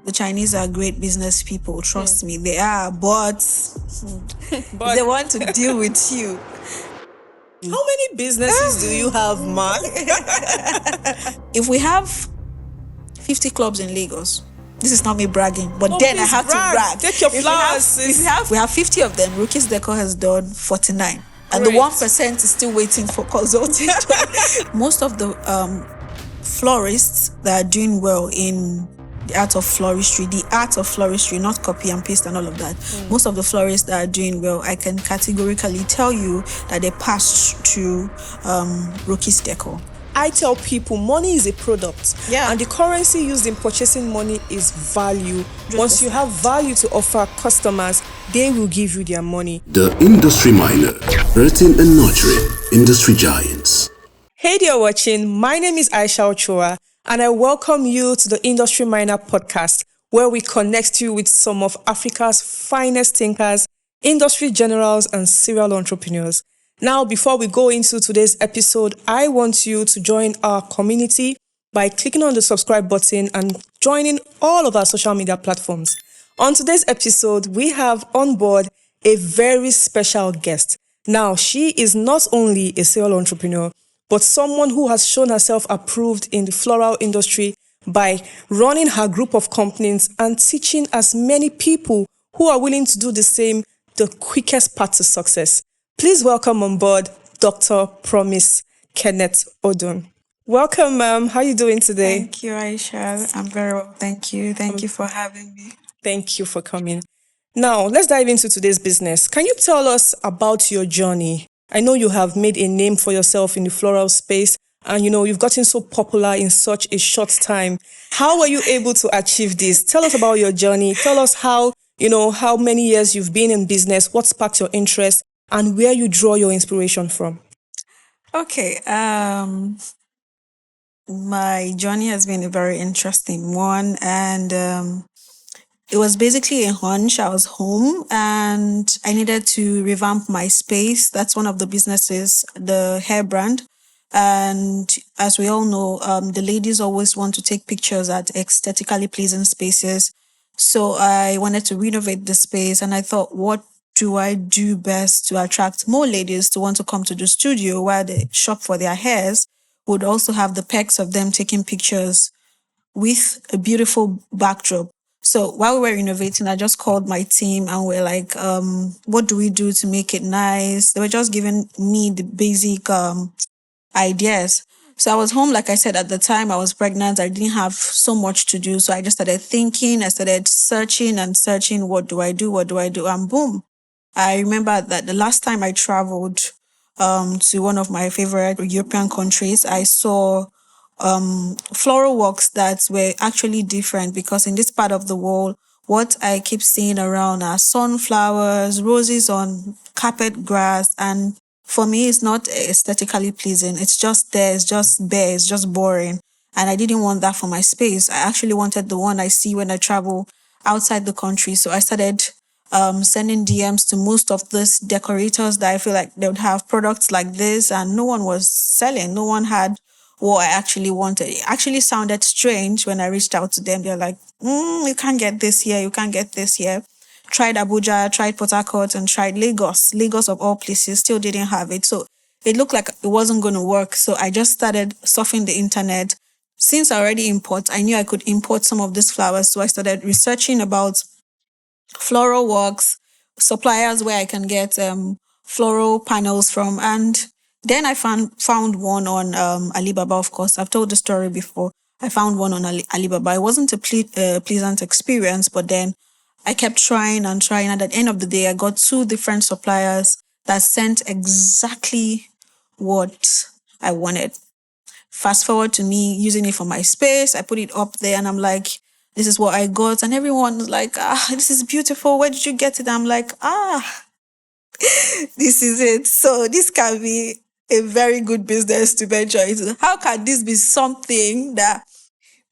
The Chinese are great business people, trust me, they are, but they want to deal with you. How many businesses do you have, man? If we have 50 clubs in Lagos, this is not me bragging, but then I have to brag. Take your flowers. If we have 50 of them, Rookies Decor has done 49. And the 1% is still waiting for consulting. Most of the florists that are doing well in the art of floristry, not copy and paste and all of that. Most of the florists that are doing well, I can categorically tell you that they passed through Rookies Decor. I tell people money is a product. Yeah. And the currency used in purchasing money is value. 100%. Once you have value to offer customers, they will give you their money. The Industry Miner, creating and nurturing industry giants. Hey there watching, my name is Aisha Ochoa and I welcome you to the Industry Miner podcast, where we connect you with some of Africa's finest thinkers, industry generals and serial entrepreneurs. Now, before we go into today's episode, I want you to join our community by clicking on the subscribe button and joining all of our social media platforms. On today's episode, we have on board a very special guest. Now, she is not only a serial entrepreneur, but someone who has shown herself approved in the floral industry by running her group of companies and teaching as many people who are willing to do the same the quickest path to success. Please welcome on board Dr. Promise Kenneth-Odum. Welcome, ma'am. How are you doing today? Thank you, Aisha. I'm very well. Thank you. Thank you for having me. Thank you for coming. Now, let's dive into today's business. Can you tell us about your journey? I know you have made a name for yourself in the floral space and, you've gotten so popular in such a short time. How were you able to achieve this? Tell us about your journey. Tell us how many years you've been in business, what sparked your interest, and where you draw your inspiration from. Okay. My journey has been a very interesting one, and it was basically a hunch. I was home and I needed to revamp my space. That's one of the businesses, the hair brand. And as we all know, the ladies always want to take pictures at aesthetically pleasing spaces. So I wanted to renovate the space, and I thought, what do I do best to attract more ladies to want to come to the studio while they shop for their hairs, would also have the perks of them taking pictures with a beautiful backdrop. So while we were renovating, I just called my team and we're like, what do we do to make it nice? They were just giving me the basic ideas. So I was home, like I said, at the time I was pregnant. I didn't have so much to do. So I just started thinking, I started searching, what do I do? And boom. I remember that the last time I traveled to one of my favorite European countries, I saw floral works that were actually different, because in this part of the world, what I keep seeing around are sunflowers, roses on carpet grass, and for me, it's not aesthetically pleasing. It's just there, it's just bare, it's just boring. And I didn't want that for my space. I actually wanted the one I see when I travel outside the country. So I started sending DMs to most of these decorators that I feel like they would have products like this, and no one was selling. No one had what I actually wanted. It actually sounded strange when I reached out to them. They're like, you can't get this here, you can't get this here. Tried Abuja, tried Port Harcourt, and tried Lagos. Lagos of all places still didn't have it. So it looked like it wasn't going to work. So I just started surfing the internet. Since I already import, I knew I could import some of these flowers. So I started researching about floral works, suppliers where I can get floral panels from. And then I found one on Alibaba, of course. I've told the story before. I found one on Alibaba. It wasn't a pleasant experience, but then I kept trying. And at the end of the day, I got 2 different suppliers that sent exactly what I wanted. Fast forward to me using it for my space. I put it up there and I'm like, this is what I got. And everyone's like, this is beautiful. Where did you get it? I'm like, this is it. So this can be a very good business to venture into. How can this be something that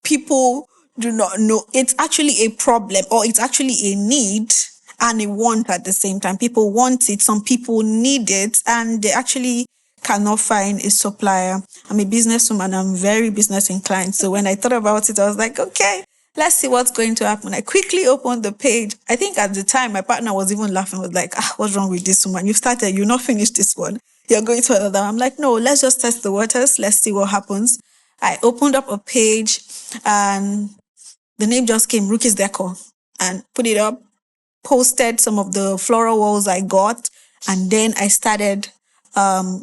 people do not know? It's actually a problem, or it's actually a need and a want at the same time. People want it, some people need it, and they actually cannot find a supplier. I'm a businesswoman, I'm very business inclined. So when I thought about it, I was like, okay, let's see what's going to happen. I quickly opened the page. I think at the time, my partner was even laughing, was like, what's wrong with this woman? You've started, you've not finished this one. You're going to another. I'm like, no, let's just test the waters. Let's see what happens. I opened up a page and the name just came, Rookie's Decor, and put it up, posted some of the floral walls I got, and then I started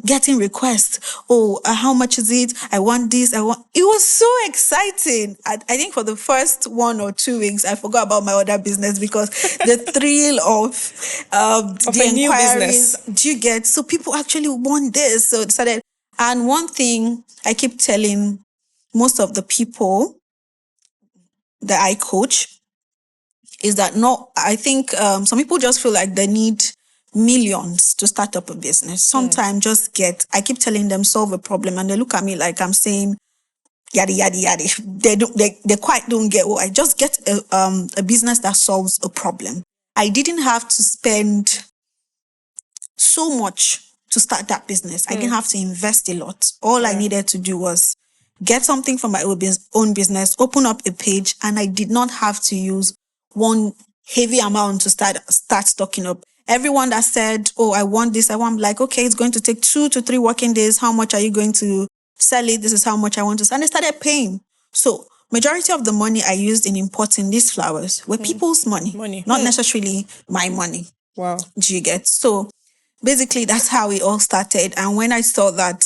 getting requests. Oh, how much is it? I want this. It was so exciting. I think for the first 1 or 2 weeks, I forgot about my other business because the thrill of the a new inquiries. business. Do you get? So people actually want this. So I decided. And one thing I keep telling most of the people that I coach is that I think some people just feel like they need millions to start up a business. Sometimes I keep telling them solve a problem and they look at me like I'm saying, yada, yada, yada. They quite don't get what I just get a business that solves a problem. I didn't have to spend so much to start that business. I didn't have to invest a lot. All I needed to do was get something from my own business, open up a page, and I did not have to use one heavy amount to start stocking up. Everyone that said, oh, I want this, I'm like, okay, it's going to take 2 to 3 working days. How much are you going to sell it? This is how much I want to sell. And I started paying. So majority of the money I used in importing these flowers were people's money. Not necessarily my money. Wow. Do you get? So basically, that's how it all started. And when I saw that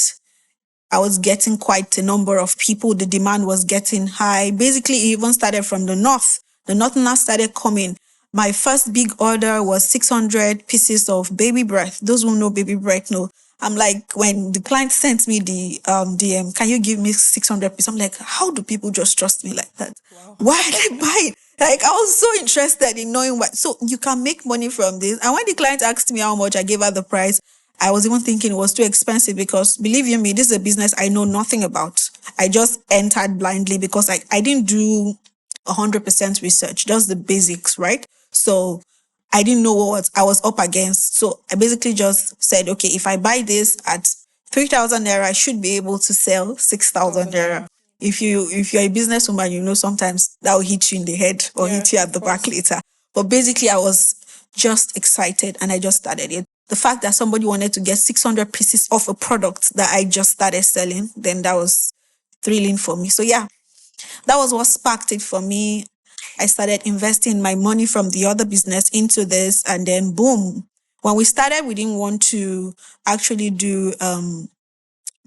I was getting quite a number of people, the demand was getting high. Basically, it even started from the north. The northerners started coming. My first big order was 600 pieces of baby breath. Those who know baby breath know. I'm like, when the client sent me the DM, can you give me 600 pieces? I'm like, how do people just trust me like that? Wow. Why did I buy it? Like, I was so interested in knowing what. So you can make money from this. And when the client asked me how much, I gave her the price. I was even thinking it was too expensive because, believe you me, this is a business I know nothing about. I just entered blindly because I didn't do 100% research, just the basics, right? So I didn't know what I was up against. So I basically just said, okay, if I buy this at 3,000 naira, I should be able to sell 6,000 naira. If you're a businesswoman, you know, sometimes that will hit you in the head or hit you at the back later. But basically, I was just excited and I just started it. The fact that somebody wanted to get 600 pieces of a product that I just started selling, then that was thrilling for me. So yeah, that was what sparked it for me. I started investing my money from the other business into this, and then boom. When we started, we didn't want to actually do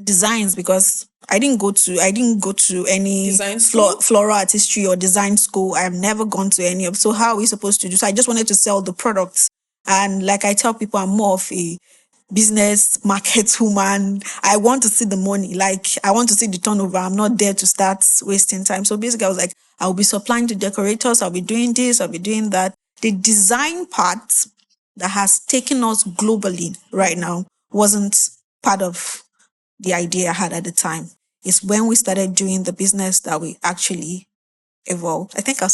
designs because I didn't go to any floral artistry or design school. I've never gone to any of. So how are we supposed to do? So I just wanted to sell the products. And like I tell people, I'm more of a business market woman. I want to see the money. Like, I want to see the turnover. I'm not there to start wasting time. So basically, I was like, I'll be supplying to decorators. I'll be doing this. I'll be doing that. The design part that has taken us globally right now wasn't part of the idea I had at the time. It's when we started doing the business that we actually evolved. I think I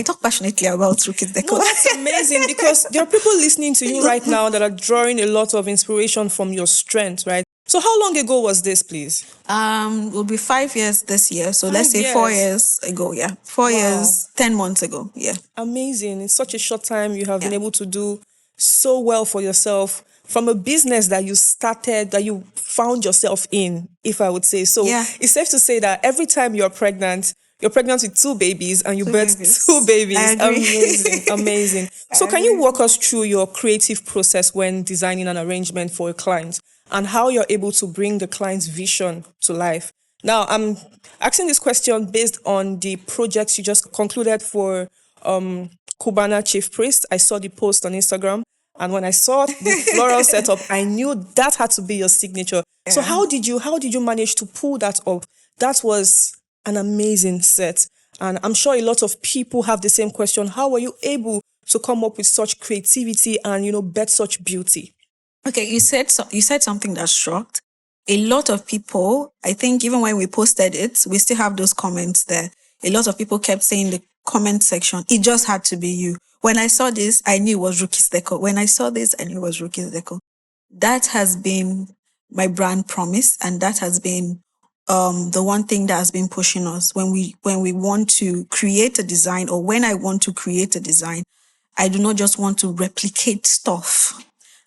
talk passionately about Rookie's Decor. No, that's amazing because there are people listening to you right now that are drawing a lot of inspiration from your strength, right? So how long ago was this, please? It will be 5 years this year. So let's say 4 years ago. Yeah. 4 years, 10 months ago. Yeah. Amazing. In such a short time, you have been able to do so well for yourself from a business that you started, that you found yourself in, if I would say. So it's safe to say that every time you're pregnant with 2 babies and you birth 2 babies. Amazing. So can you walk us through your creative process when designing an arrangement for a client and how you're able to bring the client's vision to life? Now, I'm asking this question based on the projects you just concluded for Cubana Chief Priest. I saw the post on Instagram. And when I saw the floral setup, I knew that had to be your signature. Yeah. So how did you manage to pull that off? That was an amazing set. And I'm sure a lot of people have the same question. How were you able to come up with such creativity and, bet such beauty? Okay, you said something that shocked a lot of people. I think even when we posted it, we still have those comments there. A lot of people kept saying in the comment section, it just had to be you. When I saw this, I knew it was Rookie's Decor. When I saw this, I knew it was Rookie's Decor. That has been my brand promise, and that has been the one thing that has been pushing us when we want to create a design, or when I want to create a design. I do not just want to replicate stuff.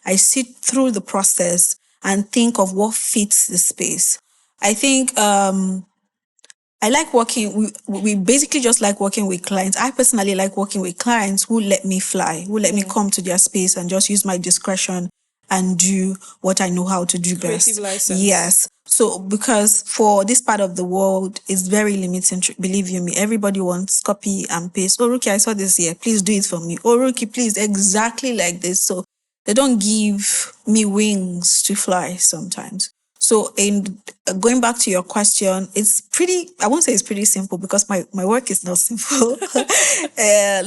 I sit through the process and think of what fits the space. I think I like working, we basically just like working with clients. I personally like working with clients who let me fly, who let me come to their space and just use my discretion and do what I know how to do Creative best. license. Yes. So, because for this part of the world, it's very limiting. Believe you me, everybody wants copy and paste. Oh, Ruki, I saw this here. Please do it for me. Oh, Ruki, please, exactly like this. So they don't give me wings to fly sometimes. So in going back to your question, it's pretty, I won't say it's pretty simple because my work is not simple.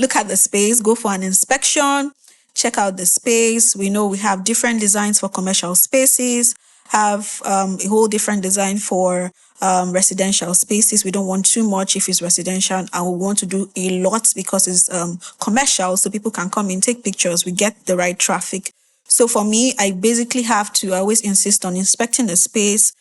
Look at the space, go for an inspection, check out the space. We know we have different designs for commercial spaces, have a whole different design for residential spaces. We don't want too much if it's residential, and we want to do a lot because it's commercial, so people can come in, take pictures, we get the right traffic. So for me, I basically have to, I always insist on inspecting the space.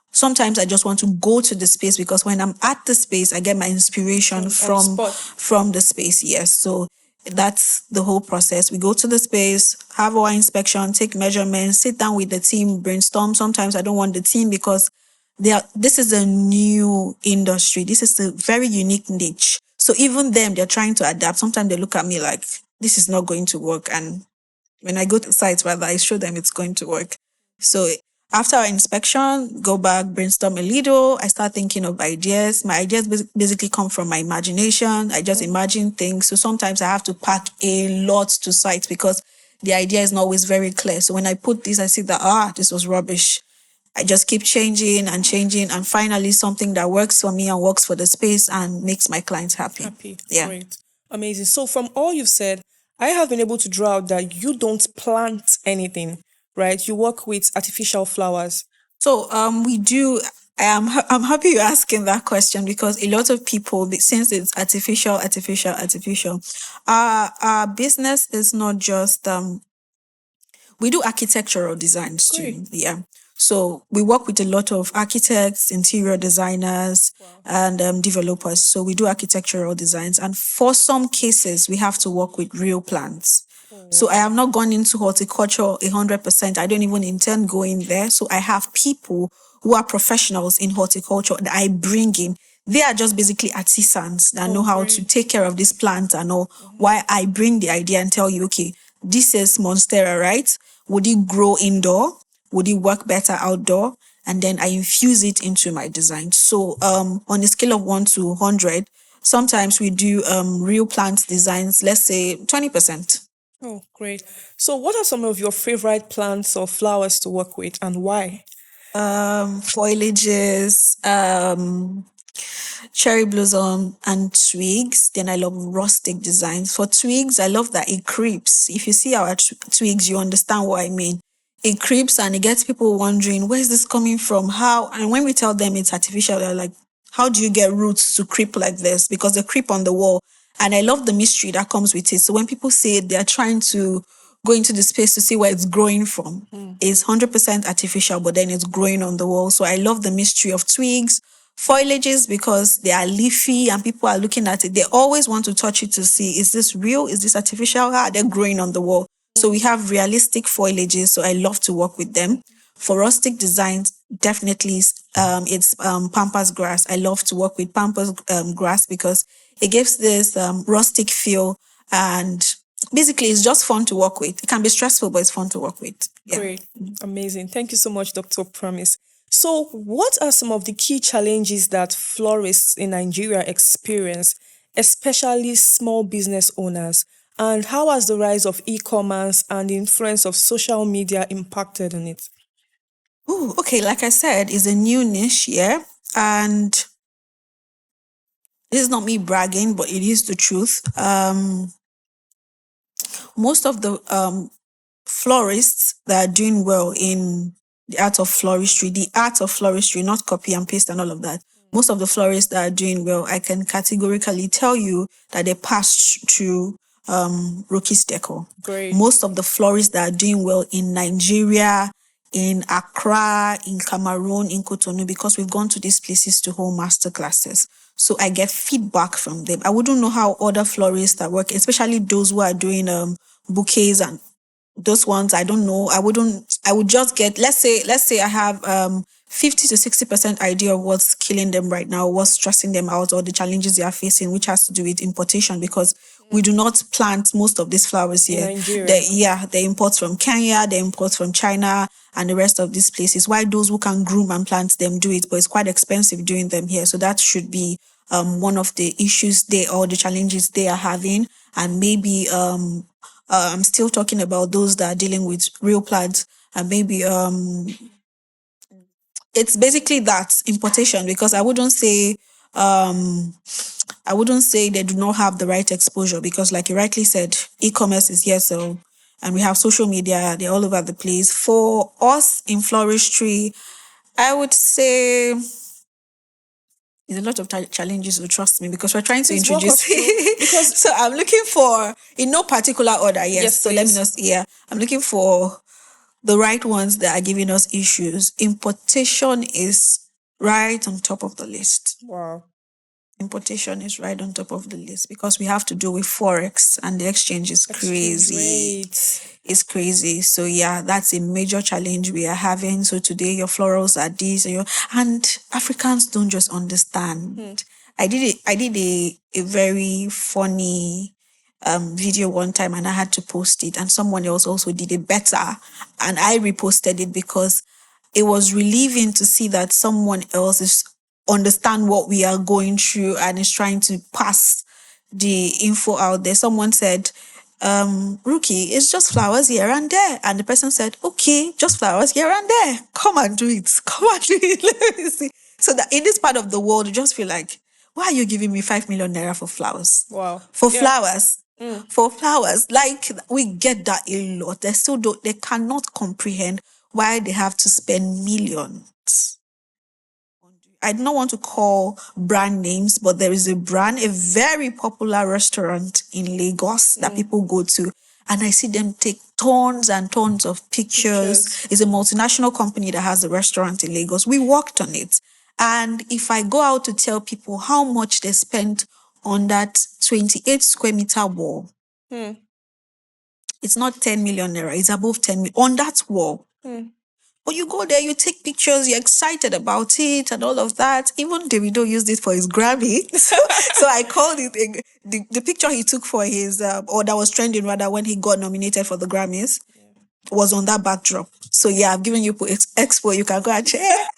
Sometimes I just want to go to the space because when I'm at the space, I get my inspiration from the space. Yes. So that's the whole process. We go to the space, have our inspection, take measurements, sit down with the team, brainstorm. Sometimes I don't want the team because this is a new industry. This is a very unique niche. So even them, they're trying to adapt. Sometimes they look at me like, this is not going to work. And when I go to sites, rather, I show them it's going to work. So after our inspection, go back, brainstorm a little. I start thinking of ideas. My ideas basically come from my imagination. I just imagine things. So sometimes I have to pack a lot to sites because the idea is not always very clear. So when I put this, I see that, this was rubbish. I just keep changing, and finally something that works for me and works for the space and makes my clients happy. Yeah. Great. Amazing. So from all you've said, I have been able to draw out that you don't plant anything, right? You work with artificial flowers. So we do. I'm happy you're asking that question because a lot of people, since it's artificial, our business is not just we do architectural designs too. Great. Yeah. So we work with a lot of architects, interior designers, and developers. So we do architectural designs. And for some cases, we have to work with real plants. So I have not gone into horticulture 100%. I don't even intend going there. So I have people who are professionals in horticulture that I bring in. They are just basically artisans that know how to take care of this plant and all. Why I bring the idea and tell you, okay, this is Monstera, right? Would it grow indoor? Would it work better outdoor? And then I infuse it into my design. So on a scale of 1 to 100, sometimes we do real plant designs, let's say 20%. Oh, great. So what are some of your favorite plants or flowers to work with and why? Foliages, cherry blossom and twigs. Then I love rustic designs. For twigs, I love that it creeps. If you see our twigs, you understand what I mean. It creeps and it gets people wondering, where is this coming from? How? And when we tell them it's artificial, they're like, how do you get roots to creep like this? Because they creep on the wall. And I love the mystery that comes with it. So when people say it, they're trying to go into the space to see where it's growing from. It's 100% artificial, but then it's growing on the wall. So I love the mystery of twigs, foliages, because they are leafy and people are looking at it. They always want to touch it to see, is this real? Is this artificial? How are they growing on the wall? So we have realistic foliages. So I love to work with them. For rustic designs, definitely it's pampas grass. I love to work with pampas grass because it gives this rustic feel, and basically it's just fun to work with. It can be stressful, but it's fun to work with. Yeah. Great. Amazing. Thank you so much, Dr. Promise. So what are some of the key challenges that florists in Nigeria experience, especially small business owners? And how has the rise of e-commerce and the influence of social media impacted on it? Ooh, okay, like I said, it's a new niche, yeah. And this is not me bragging, but it is the truth. Most of the florists that are doing well in the art of floristry, not copy and paste and all of that. Most of the florists that are doing well, I can categorically tell you that they passed through Rocky's Decor. Great. Most of the florists that are doing well in Nigeria, in Accra, in Cameroon, in Cotonou, because we've gone to these places to hold master classes. So I get feedback from them. I wouldn't know how other florists are working, especially those who are doing bouquets and those ones. I don't know. I would just get, let's say I have 50 to 60% idea of what's killing them right now, what's stressing them out, or the challenges they are facing, which has to do with importation, because we do not plant most of these flowers In here. Nigeria. They import from Kenya, they import from China and the rest of these places. Why those who can groom and plant them do it, but it's quite expensive doing them here. So that should be one of the issues they, or the challenges they are having. And maybe I'm still talking about those that are dealing with real plants, and maybe it's basically that importation, because I wouldn't say they do not have the right exposure, because like you rightly said, e-commerce is here, so, and we have social media, they're all over the place. For us in floristry, I would say there's a lot of challenges, to trust me, because we're trying to Please walk introduce. us through, because So I'm looking for, in no particular order, yes. Yes, So let me please. know. Yeah, I'm looking for the right ones that are giving us issues. Importation is right on top of the list. Wow. Importation is right on top of the list, because we have to do with forex, and the exchange is Exchange crazy. rates. It's crazy. So yeah, that's a major challenge we are having. So today your florals are these, and Africans don't just understand. I did a very funny video one time, and I had to post it, and someone else also did it better, and I reposted it, because it was relieving to see that someone else is understand what we are going through and is trying to pass the info out there. Someone said, Rookie, it's just flowers here and there. And the person said, okay, just flowers here and there. Come and do it. Come and do it. Let me see. So that in this part of the world, you just feel like, why are you giving me 5 million naira for flowers? Wow. For Yeah. flowers. For flowers. Like, we get that a lot. They cannot comprehend why they have to spend millions. I don't want to call brand names, but there is a brand, a very popular restaurant in Lagos that people go to, and I see them take tons and tons of pictures. It's a multinational company that has a restaurant in Lagos. We worked on it. And if I go out to tell people how much they spent on that 28 square meter wall, it's not 10 million naira, it's above 10 million on that wall. But you go there, you take pictures, you're excited about it and all of that. Even Davido used it for his Grammy. So I called it the picture he took for his, or that was trending rather, when he got nominated for the Grammys, was on that backdrop. So yeah, I've given you expo. You can go and check.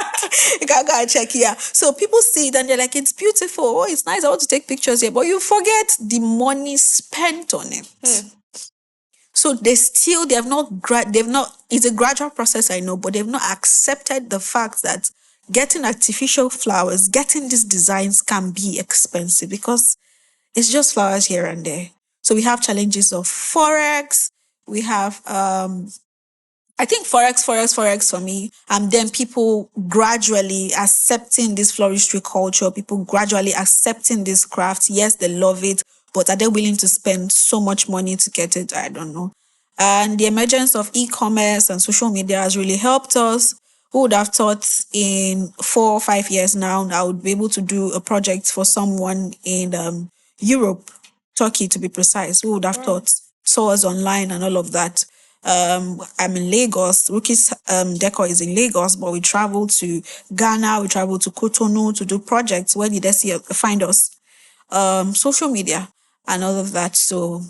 You can go and check here. So people see it and they're like, it's beautiful. Oh, it's nice. I want to take pictures here. But you forget the money spent on it. So it's a gradual process, I know, but they've not accepted the fact that getting artificial flowers, getting these designs can be expensive, because it's just flowers here and there. So we have challenges of forex. We have, I think forex for me, and then people gradually accepting this floristry culture, people gradually accepting this craft. Yes, they love it, but are they willing to spend so much money to get it? I don't know. And the emergence of e-commerce and social media has really helped us. Who would have thought in 4 or 5 years now, I would be able to do a project for someone in Europe, Turkey to be precise? Who would have thought? Tours online and all of that. I'm in Lagos. Rookie's decor is in Lagos, but we travel to Ghana, we travel to Cotonou to do projects. Where did they find us? Social media and all of that. So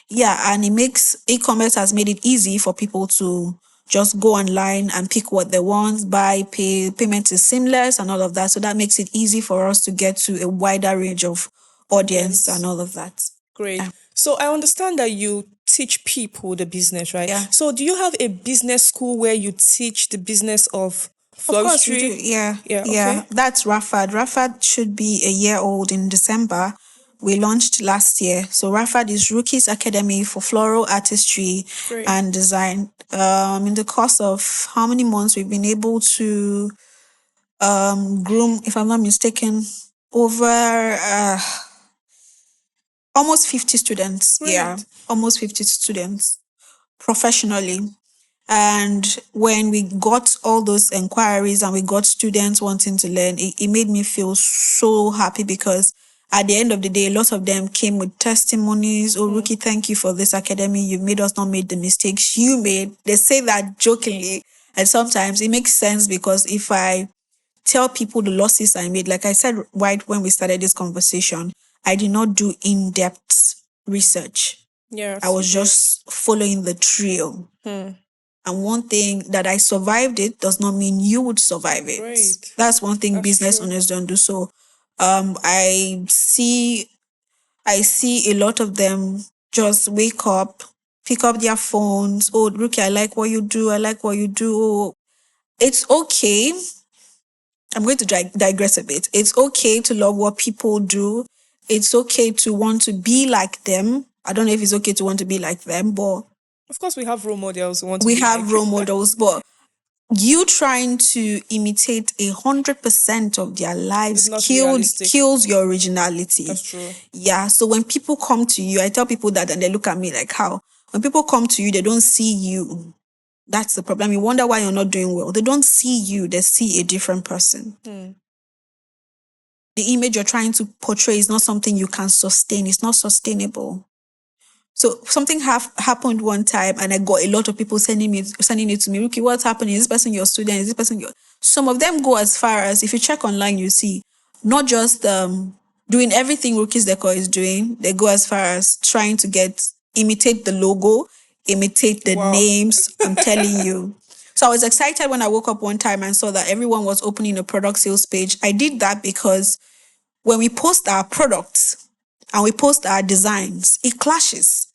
yeah, and e-commerce has made it easy for people to just go online and pick what they want, buy, pay. Payment is seamless and all of that. So that makes it easy for us to get to a wider range of audience and all of that. Great. Yeah. So I understand that you teach people the business, right? Yeah. So do you have a business school where you teach the business of Of course we floristry? do. Yeah. Yeah, okay. That's Rafad. Rafad should be a year old in December. We launched last year. So Rafad is Rookies Academy for Floral Artistry Great. and Design. In the course of how many months we've been able to groom, if I'm not mistaken, over almost 50 students. Great. Yeah, almost 50 students professionally. And when we got all those inquiries and we got students wanting to learn, it made me feel so happy because at the end of the day, a lot of them came with testimonies. Oh, Rookie, thank you for this academy. You made us not make the mistakes you made. They say that jokingly. And sometimes it makes sense because if I tell people the losses I made, like I said right when we started this conversation, I did not do in-depth research. Yes, I was you did. just following the trail. And one thing that I survived it does not mean you would survive it. Great. That's one thing That's business true. owners don't do. So I see a lot of them just wake up, pick up their phones. Oh, Rookie, I like what you do. I like what you do. Oh, it's okay. I'm going to digress a bit. It's okay to love what people do. It's okay to want to be like them. I don't know if it's okay to want to be like them, but Of course, we have role models who want to we be have like. role models. But you trying to imitate 100% of their lives It's not realistic. kills your originality. That's true. Yeah. So when people come to you, I tell people that and they look at me like, how? When people come to you, they don't see you. That's the problem. You wonder why you're not doing well. They don't see you, they see a different person. The image you're trying to portray is not something you can sustain. It's not sustainable. So something happened one time and I got a lot of people sending it to me. Rookie, what's happening? Is this person your student? Is this person your... Some of them go as far as, if you check online, you see, not just doing everything Rookie's Decor is doing. They go as far as trying to imitate the logo, imitate the names. I'm telling you. So I was excited when I woke up one time and saw that everyone was opening a product sales page. I did that because when we post our products and we post our designs, it clashes.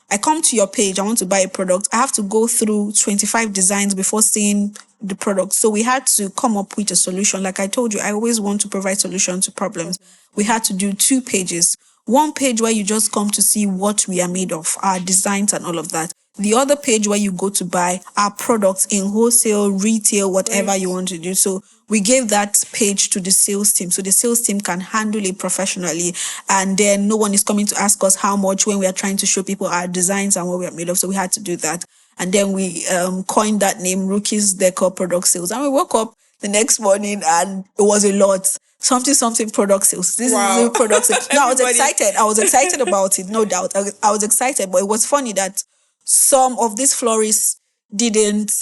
I come to your page, I want to buy a product. I have to go through 25 designs before seeing the product. So we had to come up with a solution. Like I told you, I always want to provide solutions to problems. We had to do 2 pages. One page where you just come to see what we are made of, our designs and all of that. The other page where you go to buy our products in wholesale, retail, whatever you want to do. So we gave that page to the sales team. So the sales team can handle it professionally. And then no one is coming to ask us how much when we are trying to show people our designs and what we are made of. So we had to do that. And then we coined that name, Rookie's Decor Product Sales. And we woke up the next morning and it was a lot. Something product sales. This is the product sales. No, I was excited. I was excited about it, no doubt. I was excited, but it was funny that some of these florists didn't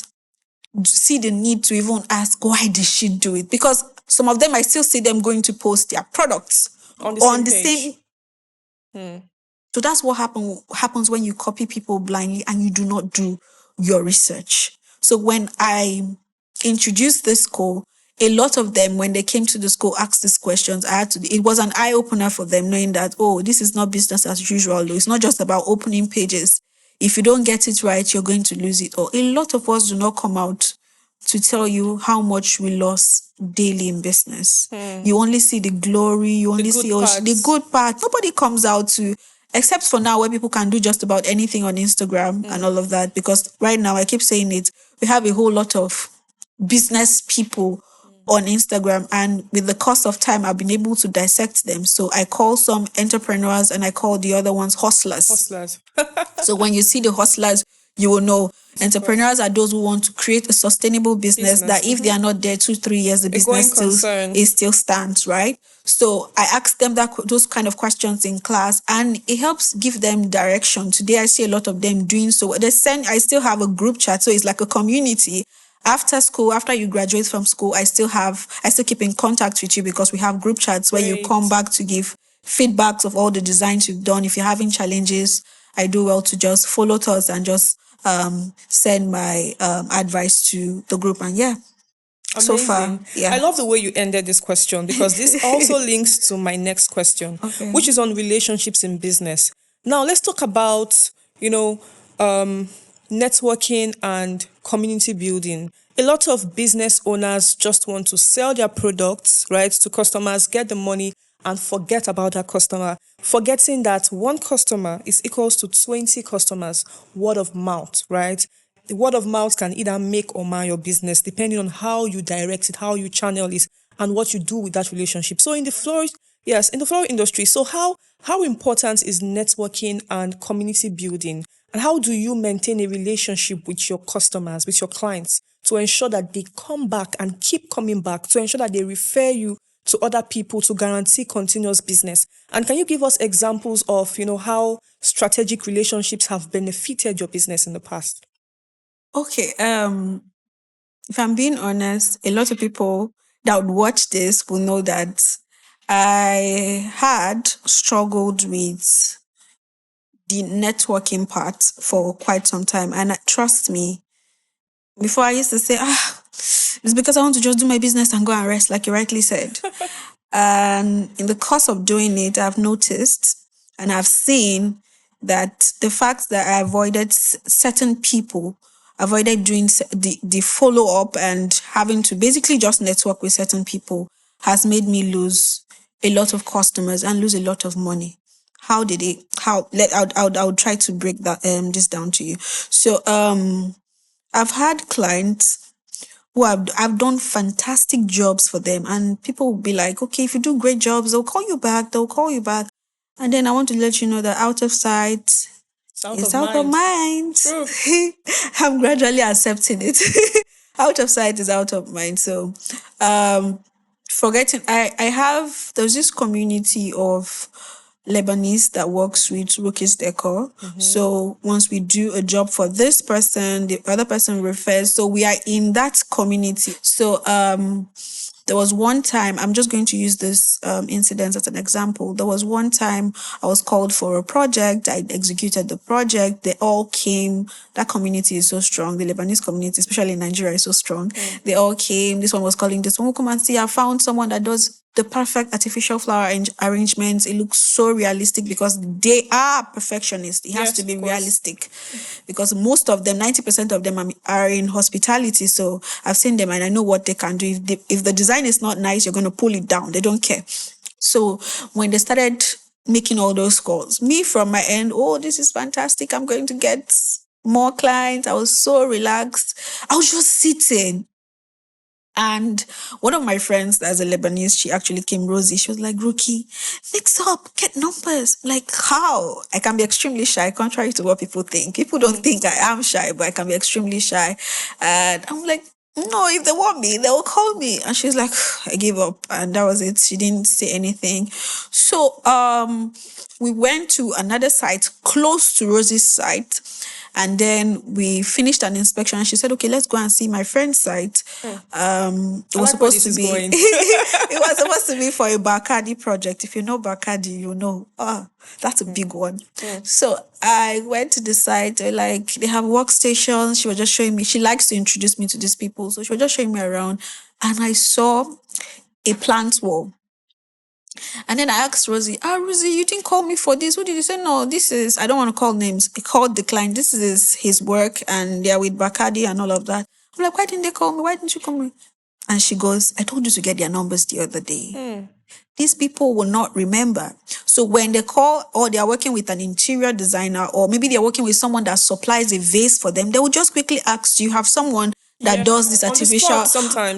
see the need to even ask, why did she do it? Because some of them, I still see them going to post their products on the same page. So that's what happens when you copy people blindly and you do not do your research. So when I introduced this school, a lot of them, when they came to the school, asked these questions. It was an eye-opener for them, knowing that, oh, this is not business as usual. It's not just about opening pages. If you don't get it right, you're going to lose it. Or a lot of us do not come out to tell you how much we lost daily in business. You only see the glory, you only see the good part. Nobody comes out to, except for now where people can do just about anything on Instagram and all of that. Because right now, I keep saying it, we have a whole lot of business people on Instagram, and with the cost of time, I've been able to dissect them. So I call some entrepreneurs and I call the other ones hustlers. So when you see the hustlers, you will know entrepreneurs are those who want to create a sustainable business that if they are not there 2-3 years, the business still stands, right? So I ask them those kind of questions in class, and it helps give them direction. Today, I see a lot of them doing so. I still have a group chat, so it's like a community. After school, after you graduate from school, I still keep in contact with you because we have group chats where you come back to give feedbacks of all the designs you've done. If you're having challenges, I do well to just follow us and just send my advice to the group. And yeah, amazing. So far, yeah. I love the way you ended this question because this also links to my next question, which is on relationships in business. Now, let's talk about, networking and community building. A lot of business owners just want to sell their products, right, to customers, get the money, and forget about that customer, forgetting that one customer is equals to 20 customers, word of mouth, right? The word of mouth can either make or mar your business, depending on how you direct it, how you channel it, and what you do with that relationship. So in the floral industry, so how important is networking and community building? And how do you maintain a relationship with your customers, with your clients, to ensure that they come back and keep coming back, to ensure that they refer you to other people to guarantee continuous business? And can you give us examples of, how strategic relationships have benefited your business in the past? Okay. If I'm being honest, a lot of people that would watch this will know that I had struggled with the networking part for quite some time. And trust me, before I used to say, it's because I want to just do my business and go and rest, like you rightly said. And in the course of doing it, I've noticed and I've seen that the fact that I avoided certain people, avoided doing the follow up and having to basically just network with certain people has made me lose a lot of customers and lose a lot of money. How did it? I would try to break that this down to you. So I've had clients who I've done fantastic jobs for them, and people will be like, okay, if you do great jobs, they'll call you back. And then I want to let you know that out of sight is out of mind. True. I'm gradually accepting it. Out of sight is out of mind. So forgetting, there's this community of Lebanese that works with Rookies Decor. So once we do a job for this person, the other person refers. So we are in that community. So there was one time, I'm just going to use this incident as an example. There was one time I was called for a project. I executed the project. They all came. That community is so strong. The Lebanese community, especially in Nigeria, is so strong. They all came. This one was calling this one, come and see, I found someone that does the perfect artificial flower arrangements. It looks so realistic because they are perfectionists. It has to be realistic because most of them, 90% of them are in hospitality. So I've seen them and I know what they can do. If the design is not nice, you're going to pull it down. They don't care. So when they started making all those calls, me from my end, oh, this is fantastic. I'm going to get more clients. I was so relaxed. I was just sitting. And one of my friends that's a Lebanese, she actually came, Rosie. She was like, Rookie, mix up, get numbers. Like, how? I can be extremely shy, contrary to what people think. People don't think I am shy, but I can be extremely shy. And I'm like, no, if they want me, they will call me. And she's like, I gave up. And that was it. She didn't say anything. So we went to another site close to Rosie's site. And then we finished an inspection and she said, okay, let's go and see my friend's site. It was supposed to be it was supposed to be for a Bacardi project. If you know Bacardi, you know. That's a big one. So I went to the site, they have workstations. She was just showing me, she likes to introduce me to these people. So she was just showing me around and I saw a plant wall. And then I asked Rosie, Rosie, you didn't call me for this. What did you say? No, this is, I don't want to call names. He called the client. This is his work and they're with Bacardi and all of that. I'm like, why didn't they call me? Why didn't you call me? And she goes, I told you to get their numbers the other day. These people will not remember. So when they call or they are working with an interior designer or maybe they're working with someone that supplies a vase for them, they will just quickly ask, do you have someone that does this artificial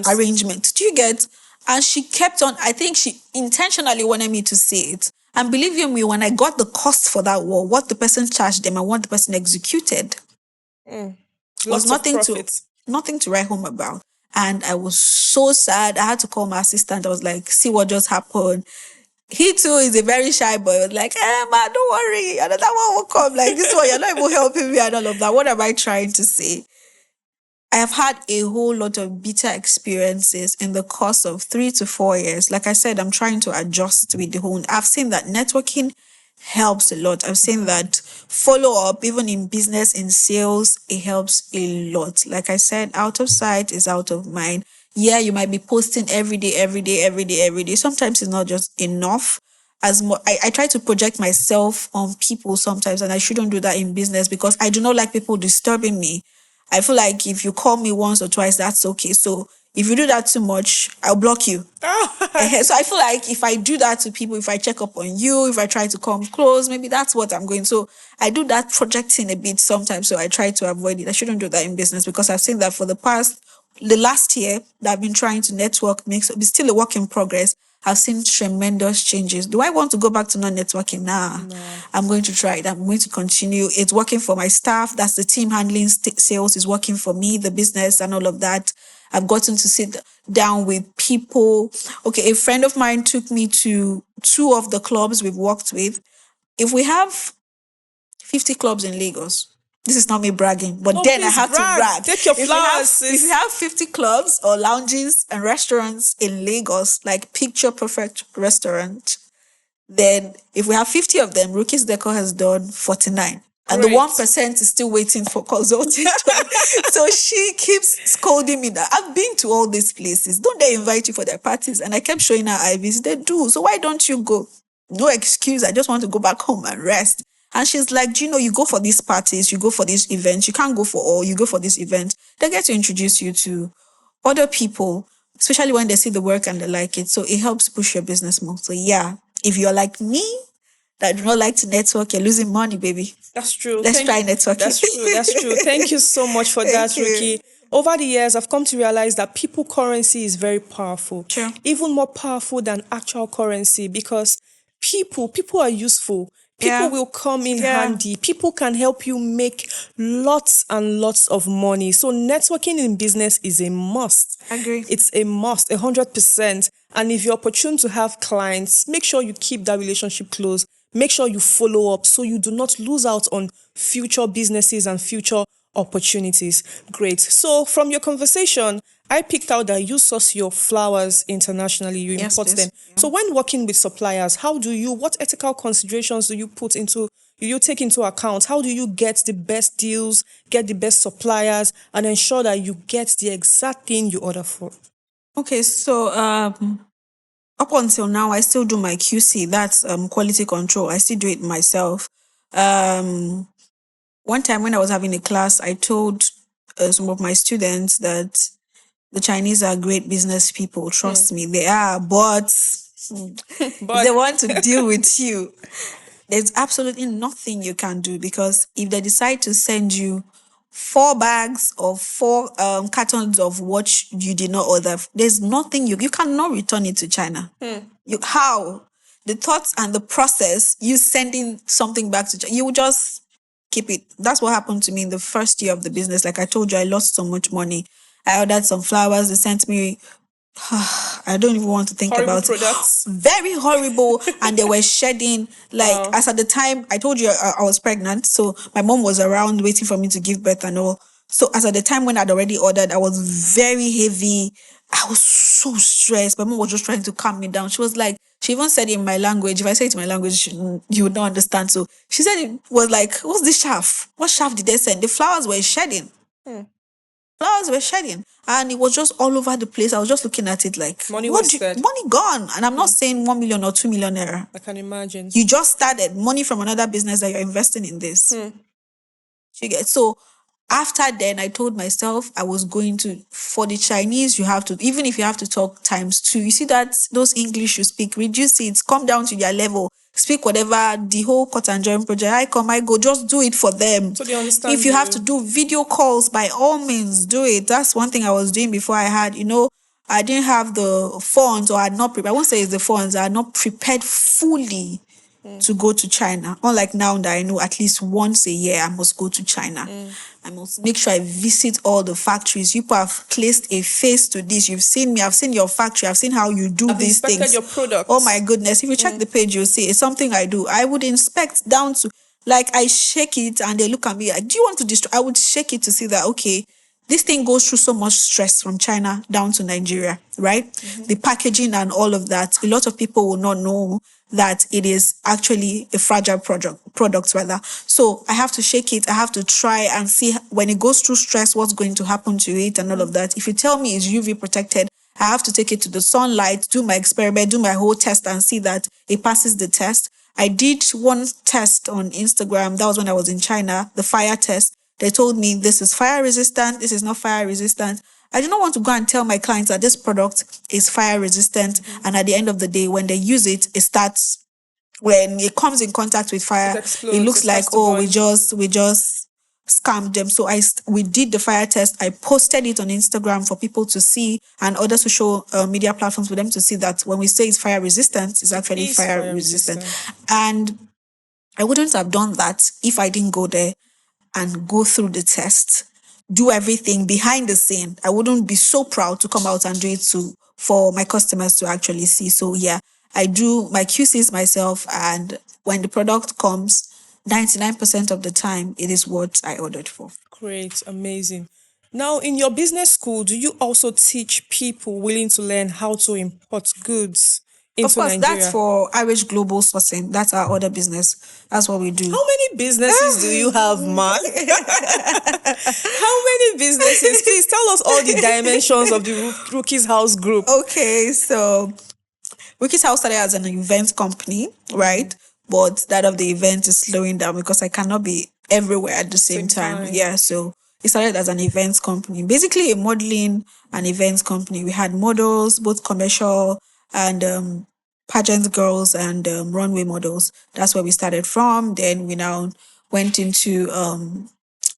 arrangement? Do you get? And she kept on, I think she intentionally wanted me to say it. And believe you me, when I got the cost for that wall, what the person charged them and what the person executed was nothing to write home about. And I was so sad. I had to call my assistant. I was like, see what just happened. He too is a very shy boy. I was like, man, don't worry. Another one will come. Like this one, you're not even helping me and all of that. What am I trying to say? I have had a whole lot of bitter experiences in the course of 3 to 4 years. Like I said, I'm trying to adjust with the whole. I've seen that networking helps a lot. I've seen that follow up, even in business, in sales, it helps a lot. Like I said, out of sight is out of mind. Yeah, you might be posting every day. Sometimes it's not just enough. I try to project myself on people sometimes, and I shouldn't do that in business because I do not like people disturbing me. I feel like if you call me once or twice, that's okay. So if you do that too much, I'll block you. So I feel like if I do that to people, if I check up on you, if I try to come close, maybe that's what I'm going. So I do that projecting a bit sometimes. So I try to avoid it. I shouldn't do that in business because I've seen that for the last year that I've been trying to network, it's still a work in progress. I've seen tremendous changes. Do I want to go back to non-networking? Nah. No. I'm going to try it. I'm going to continue. It's working for my staff. That's the team handling sales is working for me, the business and all of that. I've gotten to sit down with people. Okay, a friend of mine took me to 2 of the clubs we've worked with. If we have 50 clubs in Lagos, this is not me bragging, but Oh, then I please have to brag. Take your If flowers, if we have 50 clubs or lounges and restaurants in Lagos, like picture perfect restaurant, then if we have 50 of them, Rookie's Decor has done 49. And the Great. 1% is still waiting for consultation. So she keeps scolding me that I've been to all these places. Don't they invite you for their parties? And I kept showing her IVs. They do. So why don't you go? No excuse. I just want to go back home and rest. And she's like, do you know, you go for these parties, you go for these events. You can't go for all. You go for this event. They get to introduce you to other people, especially when they see the work and they like it. So it helps push your business more. So yeah, if you're like me, that do not like to network, you're losing money, baby. That's true. Let's try networking. That's true. That's true. Thank you so much for that, Thank you. Ricky. Over the years, I've come to realize that people currency is very powerful. True. Even more powerful than actual currency, because people are useful. People Yeah. will come in Yeah. handy. People can help you make lots and lots of money. So networking in business is a must. Agree. It's a must, 100%. And if you're opportune to have clients, make sure you keep that relationship close. Make sure you follow up so you do not lose out on future businesses and future opportunities. Great. So from your conversation, I picked out that you source your flowers internationally, you Yes, import please. them. Yeah. So when working with suppliers, what ethical considerations do you take into account? How do you get the best deals, get the best suppliers, and ensure that you get the exact thing you order for? Okay, so up until now, I still do my QC. That's quality control. I still do it myself. One time when I was having a class, I told some of my students that the Chinese are great business people. Trust me, they are. But if they want to deal with you, there's absolutely nothing you can do, because if they decide to send you 4 bags of 4 cartons of what you did not order, there's nothing you cannot return it to China. How? The thoughts and the process, you sending something back to China, you will just keep it. That's what happened to me in the first year of the business. Like I told you, I lost so much money. I ordered some flowers. They sent me, I don't even want to think Horrible about products. it. Very horrible. And they were shedding. Like, Wow. as at the time, I told you I was pregnant. So my mom was around waiting for me to give birth and all. So as at the time when I'd already ordered, I was very heavy. I was so stressed. My mom was just trying to calm me down. She was like, she even said in my language, if I say it in my language, you would not understand. So she said it was like, what's this chaff? What chaff did they send? The flowers were shedding. Flowers were shedding. And it was just all over the place. I was just looking at it like, Money what wasted. money gone. And I'm not saying 1 million or 2 million naira. I can imagine. You just started money from another business that you're investing in this. You get so after then I told myself I was going to, for the Chinese, you have to, even if you have to talk ×2, you see that those English you speak, reduce it, come down to their level, speak whatever, the whole cut and join project, I come, I go, just do it for them. So they understand If you have you. to do video calls, by all means do it. That's one thing I was doing before I had, I didn't have the funds, or I had not prepared. I won't say it's the funds, I had not prepared fully to go to China. Unlike now that I know at least once a year I must go to China. I must make sure I visit all the factories. People have placed a face to this. You've seen me, I've seen your factory, I've seen how you do I've these inspected things. your products. Oh my goodness. If you check the page, you'll see it's something I do. I would inspect down to, like, I shake it and they look at me like, do you want to destroy? I would shake it to see that, okay, this thing goes through so much stress from China down to Nigeria, right? The packaging and all of that. A lot of people will not know that it is actually a fragile product rather. So I have to shake it. I have to try and see when it goes through stress, what's going to happen to it and all of that. If you tell me it's UV protected, I have to take it to the sunlight, do my experiment, do my whole test and see that it passes the test. I did one test on Instagram. That was when I was in China, the fire test. They told me this is fire resistant, this is not fire resistant. I do not want to go and tell my clients that this product is fire resistant. And at the end of the day, when they use it, when it comes in contact with fire, It explodes, it looks it like, starts to oh, burn. we just scammed them. So we did the fire test. I posted it on Instagram for people to see and other social media platforms for them to see that when we say it's fire resistant, it's actually is fire fire resistant. resistant. And I wouldn't have done that if I didn't go there and go through the test, do everything behind the scene. I wouldn't be so proud to come out and do it for my customers to actually see. So yeah, I do my QCs myself, and when the product comes, 99% of the time, it is what I ordered for. Great, amazing. Now, in your business school, do you also teach people willing to learn how to import goods Of into course, that's Nigeria? for Irish Global Sourcing. That's our other business. That's what we do. How many businesses do you have, man? How many businesses? Please tell us all the dimensions of the Rookie's House Group. Okay, so Ricky's House started as an event company, right? But that of the event is slowing down because I cannot be everywhere at the same time. Yeah, so it started as an events company, basically a modeling and events company. We had models, both commercial and pageant girls and runway models. That's where we started from. Then we now went into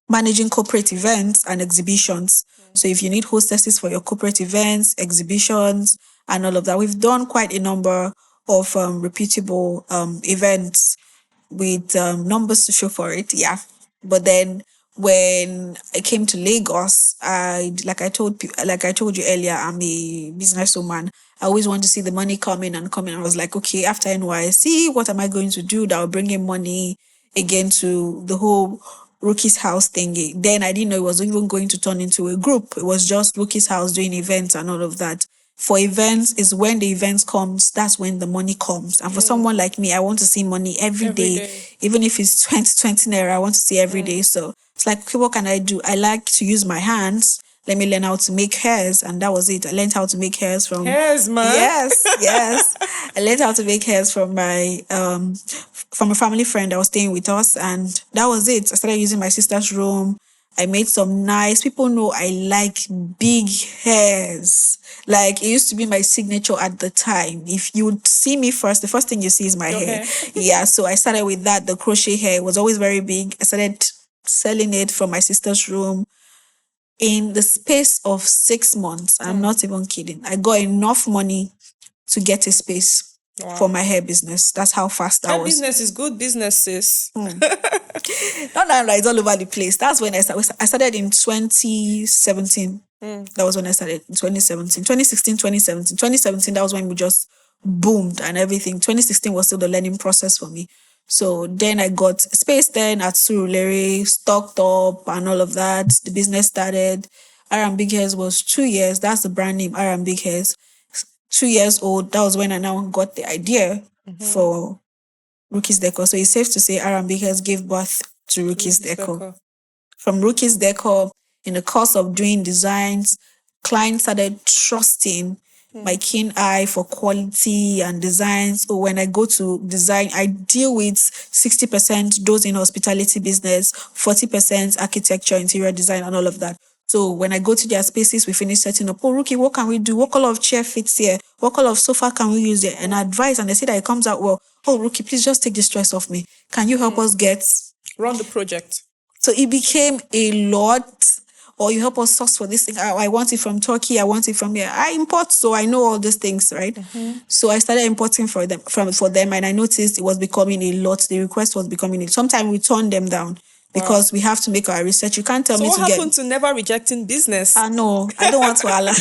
managing corporate events and exhibitions. So if you need hostesses for your corporate events, exhibitions, and all of that, we've done quite a number of reputable events with numbers to show for it. Yeah. But then when I came to Lagos, like I told you earlier, I'm a businesswoman. I always want to see the money coming and coming. I was like, okay, after NYC, what am I going to do that will bring in money again to the whole Rookie's House thingy? Then I didn't know it was even going to turn into a group. It was just Rookie's House doing events and all of that. For events is when the events comes, that's when the money comes. And for someone like me, I want to see money every day. Even if it's 20 naira, I want to see every day. So it's like, okay, what can I do? I like to use my hands. Let me learn how to make hairs. And that was it. I learned how to make hairs from Hairs, man. Yes. I learned how to make hairs from my from a family friend that was staying with us, and that was it. I started using my sister's room. I made some nice. People know I like big hairs. Like it used to be my signature at the time. If you would see me first, the first thing you see is my hair. Yeah, so I started with that. The crochet hair was always very big. I started selling it from my sister's room. In the space of 6 months, I'm not even kidding, I got enough money to get a space for my hair business. That's how fast that Hair was. business is good business, sis. Not now, it's all over the place. That's when I started. I started in 2017. That was when I started in 2017. 2016, 2017. 2017, that was when we just boomed and everything. 2016 was still the learning process for me. So then I got space then at Surulere, stocked up and all of that. The business started. R&B Big Hairs was 2 years. That's the brand name, R&B Big Hairs. 2 years old. That was when I now got the idea for Rookie's Decor. So it's safe to say R&B Big Hairs gave birth to Rookie's Decor. From Rookie's Decor, in the course of doing designs, clients started trusting my keen eye for quality and designs. So when I go to design, I deal with 60% those in hospitality business, 40% architecture, interior design, and all of that. So when I go to their spaces, we finish setting up. Oh, Rookie, what can we do? What color of chair fits here? What color of sofa can we use there? And advice, and they say that it comes out well. Oh, Rookie, please just take the stress off me. Can you help us run the project? So it became a lot. Or you help us source for this thing. I want it from Turkey. I want it from here. I import, so I know all these things, right? So I started importing for them, and I noticed it was becoming a lot. The request was becoming it. Sometimes we turn them down because we have to make our research. You can't tell me to get. So what happened to never rejecting business? No, I don't want to allow.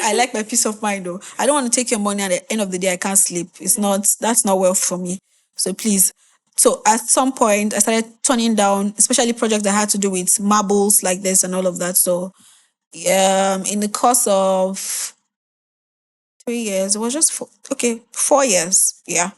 I like my peace of mind though. I don't want to take your money and at the end of the day I can't sleep. That's not wealth for me. So please. So at some point, I started turning down, especially projects that had to do with marbles like this and all of that. So in the course of 3 years, it was just 4 years. Yeah.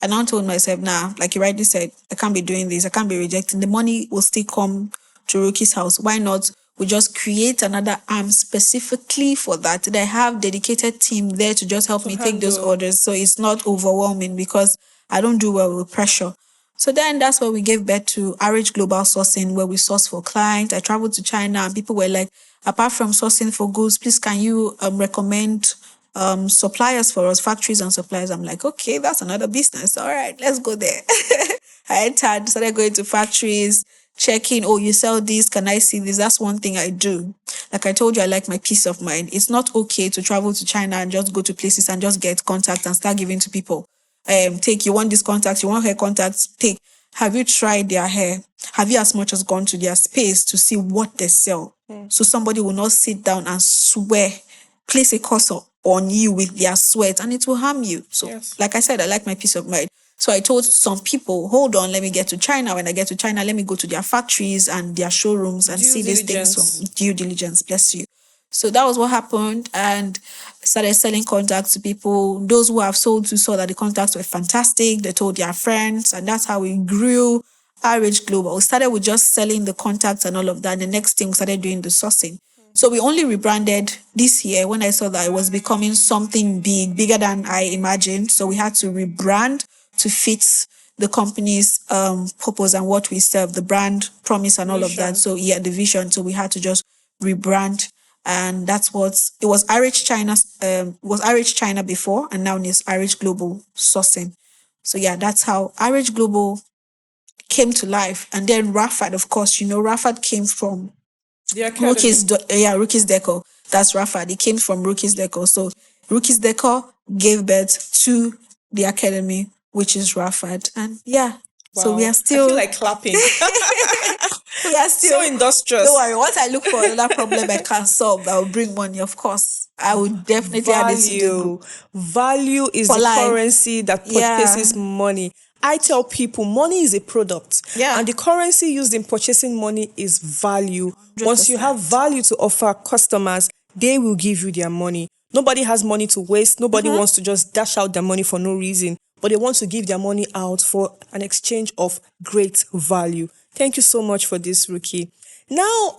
I now told myself, like you rightly said, I can't be doing this. I can't be rejecting. The money will still come to Rookie's House. Why not? We just create another arm specifically for that. They have dedicated team there to just help me take those orders. So it's not overwhelming because I don't do well with pressure. So then that's where we gave birth to RH Global Sourcing, where we source for clients. I traveled to China and people were like, apart from sourcing for goods, please can you recommend suppliers for us, factories and suppliers. I'm like, okay, that's another business. All right, let's go there. I entered, started going to factories, checking, oh, you sell this, can I see this? That's one thing I do. Like I told you, I like my peace of mind. It's not okay to travel to China and just go to places and just get contact and start giving to people. Take, you want this contact, you want hair contacts, take. Have you tried their hair? Have you as much as gone to their space to see what they sell? So somebody will not sit down and swear, place a cursor on you with their sweat, and it will harm you. So, Yes. like I said, I like my peace of mind. So I told some people, hold on, let me get to China. When I get to China, let me go to their factories and their showrooms and Due see these things diligence. from due diligence. Bless you. So that was what happened, and started selling contacts to people. Those who have sold to saw that the contacts were fantastic. They told their friends, and that's how we grew RH Global. We started with just selling the contacts and all of that. The next thing we started doing the sourcing. So we only rebranded this year when I saw that it was becoming something big, bigger than I imagined. So we had to rebrand to fit the company's purpose and what we serve, the brand promise and all of that. Vision. So yeah, the vision. So we had to just rebrand, and that's what it was. RH China was RH China before, and now it's RH Global Sourcing. So yeah, that's how RH Global came to life. And then Rafat, of course, Rafat came from The academy. Rookie's Deco. That's Rafat. It came from Rookie's Deco. So Rookie's Deco gave birth to the academy, which is Rafat. And yeah, so we Wow. are I still feel like clapping. we are still So industrious. Don't worry. Once I look for another problem I can solve that will bring money, of course, I would definitely add it to the group. Value is For the life. currency that purchases money. I tell people money is a product. Yeah. And the currency used in purchasing money is value. Once you have 100%. value to offer customers, they will give you their money. Nobody has money to waste. Nobody wants to just dash out their money for no reason, but they want to give their money out for an exchange of great value. Thank you so much for this, Rookie. Now,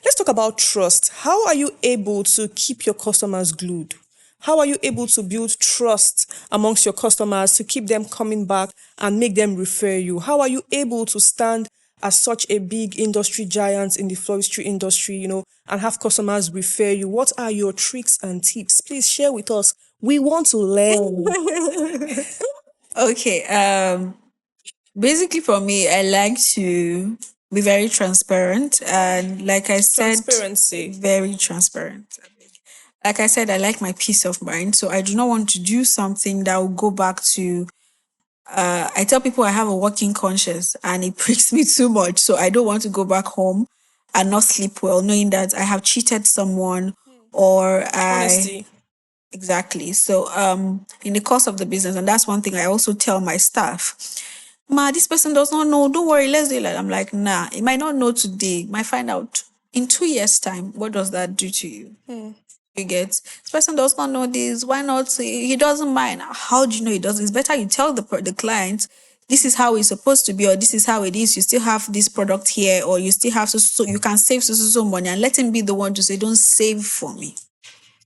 let's talk about trust. How are you able to keep your customers glued? How are you able to build trust amongst your customers to keep them coming back and make them refer you? How are you able to stand as such a big industry giant in the floristry industry, and have customers refer you? What are your tricks and tips? Please share with us. We want to learn. Okay. Basically for me, I like to be very transparent, and like I said, Transparency. very transparent. Like I said, I like my peace of mind. So I do not want to do something that will go back to I tell people I have a working conscience and it pricks me too much. So I don't want to go back home and not sleep well, knowing that I have cheated someone or Honesty. Exactly. So in the course of the business, and that's one thing I also tell my staff, this person does not know. Don't worry, let's do it. I'm like, nah, it might not know today, might find out in 2 years' time. What does that do to you? You get, this person does not know this. Why not? He doesn't mind. How do you know he doesn't? It's better you tell the client, this is how it's supposed to be, or this is how it is. You still have this product here, or you still have so you can save so money, and let him be the one to say, don't save for me.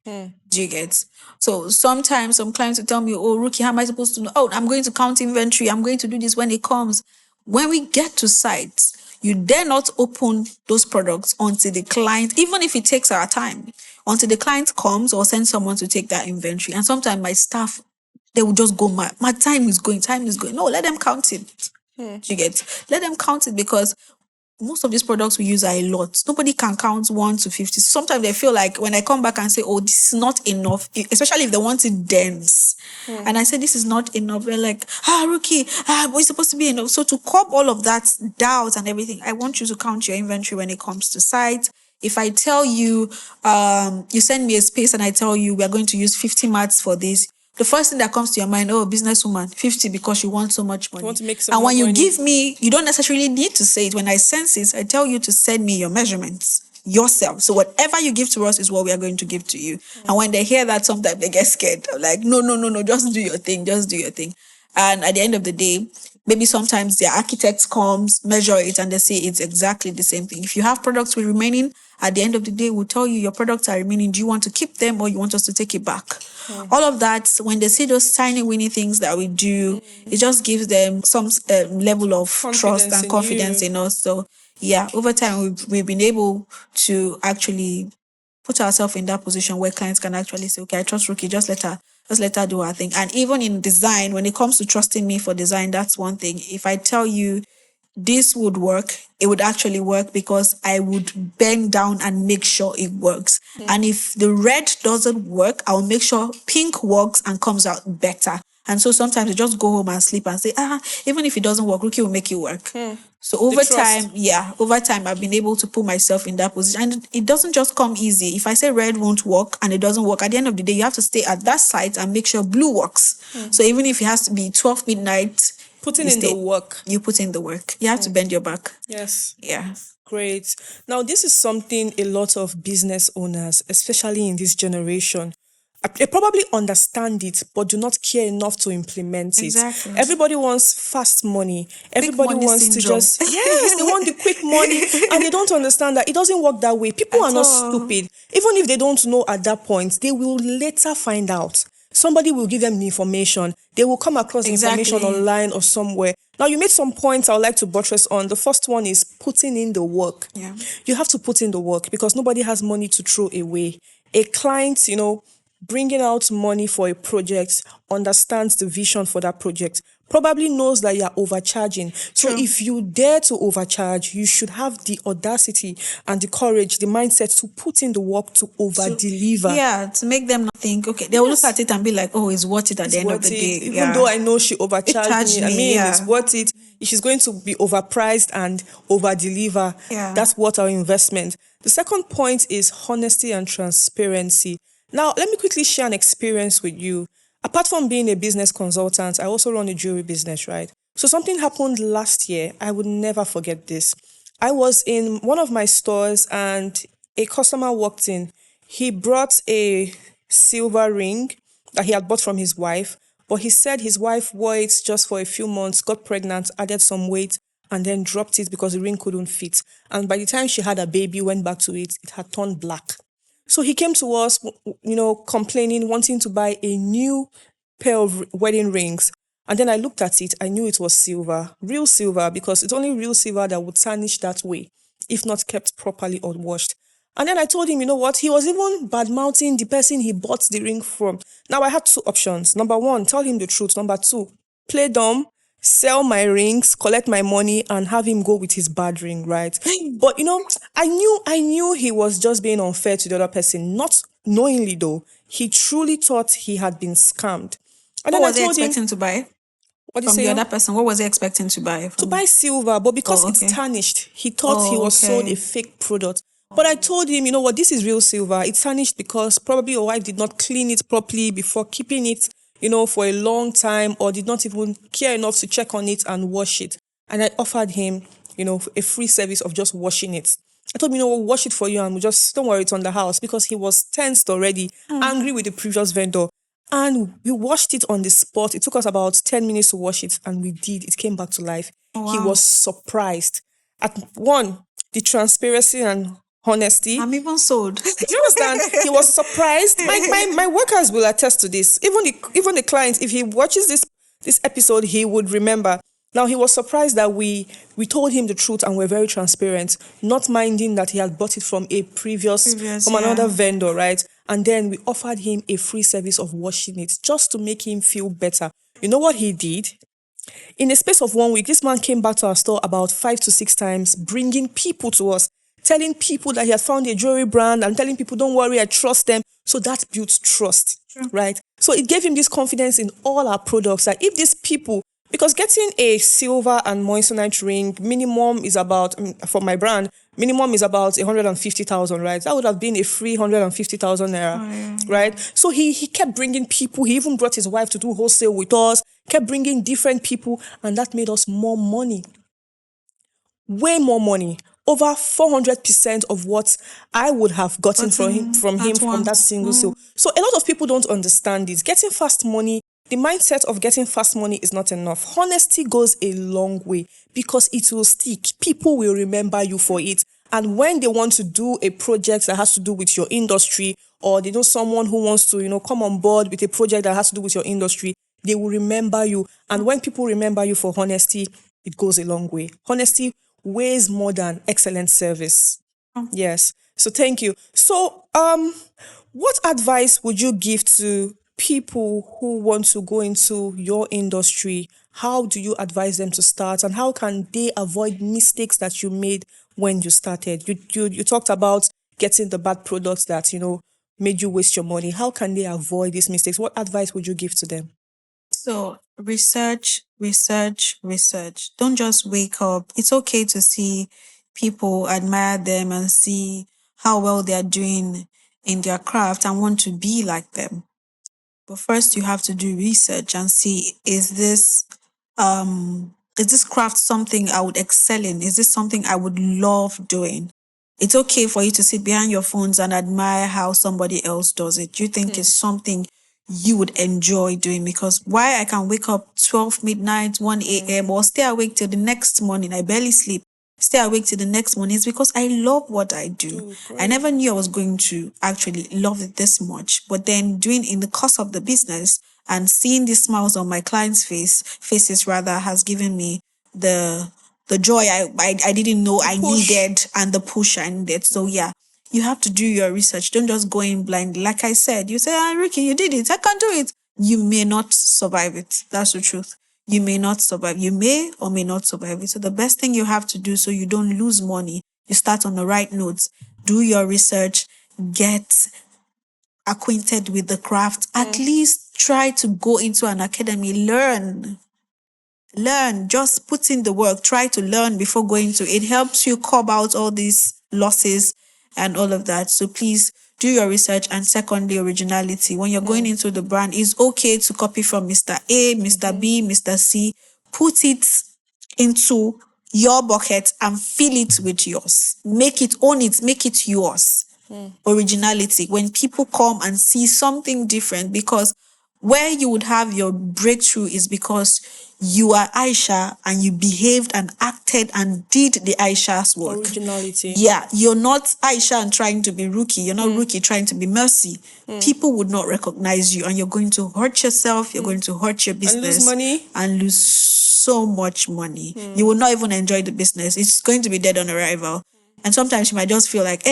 Do you get? So sometimes some clients will tell me, oh, Rookie, how am I supposed to know? Oh, I'm going to count inventory. I'm going to do this when it comes. When we get to site, you dare not open those products until the client, even if it takes our time, until the client comes or sends someone to take that inventory. And sometimes my staff, they will just go mad. My time is going. No, let them count it. Do you get? Let them count it, because most of these products we use are a lot. Nobody can count 1 to 50. Sometimes they feel like when I come back and say, oh, this is not enough, especially if they want it dense. And I say, this is not enough. They're like, Rookie, it's supposed to be enough. So to curb all of that doubt and everything, I want you to count your inventory when it comes to site. If I tell you, you send me a space and I tell you we're going to use 50 mats for this, the first thing that comes to your mind, oh, businesswoman, 50 because you want so much money. Want to make some and more when you money. give me, you don't necessarily need to say it. When I sense it, I tell you to send me your measurements yourself. So whatever you give to us is what we are going to give to you. And when they hear that, sometimes they get scared. I'm like, no, just do your thing. Just do your thing. And at the end of the day, maybe sometimes the architect comes, measure it, and they say it's exactly the same thing. If you have products with remaining, at the end of the day, we'll tell you your products are remaining. Do you want to keep them or you want us to take it back? All of that, when they see those tiny, winning things that we do, it just gives them some level of trust and confidence in us. So, yeah, over time, we've been able to actually put ourselves in that position where clients can actually say, okay, I trust Ruki, just let her do her thing. And even in design, when it comes to trusting me for design, that's one thing. If I tell you this would work, it would actually work because I would bend down and make sure it works. And if the red doesn't work, I'll make sure pink works and comes out better. And so sometimes I just go home and sleep and say, even if it doesn't work, Ruki will make it work. So over time, I've been able to put myself in that position. And it doesn't just come easy. If I say red won't work and it doesn't work, at the end of the day, you have to stay at that site and make sure blue works. So even if it has to be 12 midnight, Putting in the work. You put in the work. You have to bend your back. Yes. Yeah. Great. Now, this is something a lot of business owners, especially in this generation, they probably understand it, but do not care enough to implement it. Exactly. Everybody wants fast money. Everybody wants to just, yes, they want the quick money, and they don't understand that it doesn't work that way. People are not stupid. Even if they don't know at that point, they will later find out. Somebody will give them the information. They will come across information online or somewhere. Now, you made some points I would like to buttress on. The first one is putting in the work. Yeah. You have to put in the work because nobody has money to throw away. A client, bringing out money for a project, understands the vision for that project, probably knows that you're overcharging. So if you dare to overcharge, you should have the audacity and the courage, the mindset to put in the work to over-deliver. To make them not think, okay, they will look at it and be like, oh, it's worth it at the end of the day. Even though I know she overcharged me, it's worth it. If she's going to be overpriced and over-deliver, that's worth our investment. The second point is honesty and transparency. Now, let me quickly share an experience with you. Apart from being a business consultant, I also run a jewelry business, right? So something happened last year. I would never forget this. I was in one of my stores and a customer walked in. He brought a silver ring that he had bought from his wife, but he said his wife wore it just for a few months, got pregnant, added some weight, and then dropped it because the ring couldn't fit. And by the time she had a baby, went back to it, it had turned black. So he came to us, complaining, wanting to buy a new pair of wedding rings. And then I looked at it. I knew it was silver, real silver, because it's only real silver that would tarnish that way, if not kept properly or washed. And then I told him, you know what? He was even bad-mouthing the person he bought the ring from. Now, I had two options. Number one, tell him the truth. Number two, play dumb, sell my rings, collect my money, and have him go with his bad ring, right? But, I knew he was just being unfair to the other person, not knowingly though. He truly thought he had been scammed. And what was he expecting to buy? What from the other person? What was he expecting to buy? To buy silver, but because it's tarnished, he thought he was sold a fake product. But I told him, you know what, this is real silver. It's tarnished because probably your wife did not clean it properly before keeping it for a long time, or did not even care enough to check on it and wash it. And I offered him, a free service of just washing it. I told him, we'll wash it for you and don't worry, it's on the house, because he was tensed already, angry with the previous vendor. And we washed it on the spot. It took us about 10 minutes to wash it, and we did. It came back to life. Oh, wow. He was surprised. At one, the transparency and honesty. I'm even sold. Do you understand? He was surprised. My workers will attest to this. Even the client, if he watches this episode, he would remember. Now, he was surprised that we told him the truth and we're very transparent, not minding that he had bought it from another vendor, right? And then we offered him a free service of washing it just to make him feel better. You know what he did? In a space of 1 week, this man came back to our store about 5 to 6 times, bringing people to us, telling people that he had found a jewelry brand and telling people, don't worry, I trust them. So that builds trust, right? So it gave him this confidence in all our products that if these people, because getting a silver and moissanite ring, minimum is about, for my brand, minimum is about 150,000, right? That would have been a free 150,000 naira, right? So he kept bringing people. He even brought his wife to do wholesale with us, kept bringing different people, and that made us more money. Way more money. Over 400% of what I would have gotten from that single sale. So a lot of people don't understand this. Getting fast money, the mindset of getting fast money is not enough. Honesty goes a long way because it will stick. People will remember you for it. And when they want to do a project that has to do with your industry, or they know someone who wants to, come on board with a project that has to do with your industry, they will remember you. And when people remember you for honesty, it goes a long way. Honesty weighs more than excellent service. Yes. So thank you. So what advice would you give to people who want to go into your industry? How do you advise them to start, and how can they avoid mistakes that you made when you started? You talked about getting the bad products that, made you waste your money. How can they avoid these mistakes? What advice would you give to them? So research, research, research. Don't just wake up. It's okay to see people, admire them, and see how well they are doing in their craft and want to be like them. But first, you have to do research and see, is this craft something I would excel in? Is this something I would love doing? It's okay for you to sit behind your phones and admire how somebody else does it. Do you think it's something you would enjoy doing? Because why I can wake up 12 midnight, 1 a.m. or stay awake till the next morning, I barely sleep, stay awake till the next morning, is because I love what I do. I never knew I was going to actually love it this much. But then doing in the course of the business and seeing the smiles on my clients' faces rather, has given me the joy I didn't know I push. needed, and the push I needed. So yeah, you have to do your research. Don't just go in blind. Like I said, you say, Ricky, you did it. I can do it. You may not survive it. That's the truth. You may not survive. You may or may not survive it. So the best thing you have to do so you don't lose money, you start on the right notes. Do your research. Get acquainted with the craft. At least try to go into an academy. Learn, just put in the work, try to learn before going to it. Helps you curb out all these losses and all of that. So please do your research. And secondly, originality. When you're going into the brand, it's okay to copy from Mr. A, Mr. B, Mr. C. Put it into your bucket and fill it with yours. Own it, make it yours. Originality. When people come and see something different, because where you would have your breakthrough is because you are Aisha and you behaved and acted and did the Aisha's work. Originality. Yeah, you're not Aisha and trying to be Rookie. You're not Rookie trying to be Mercy. People would not recognize you, and you're going to hurt yourself. You're going to hurt your business. And lose money. And lose so much money. You will not even enjoy the business. It's going to be dead on arrival. And sometimes you might just feel like,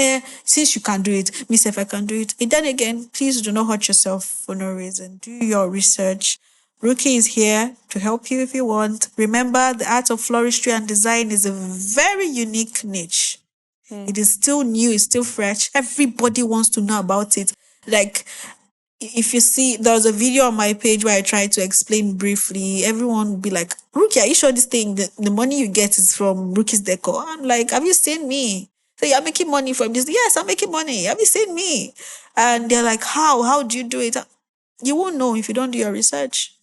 since you can do it, me if I can do it. And then again, please do not hurt yourself for no reason. Do your research. Rookie is here to help you if you want. Remember, the art of floristry and design is a very unique niche. It is still new, it's still fresh. Everybody wants to know about it. Like, if you see, there's a video on my page where I try to explain briefly. Everyone will be like, Rookie, are you sure this thing, the money you get is from Rookie's Decor? I'm like, have you seen me? So you're making money from this? Yes, I'm making money. Have you seen me? And they're like, how? How do you do it? You won't know if you don't do your research.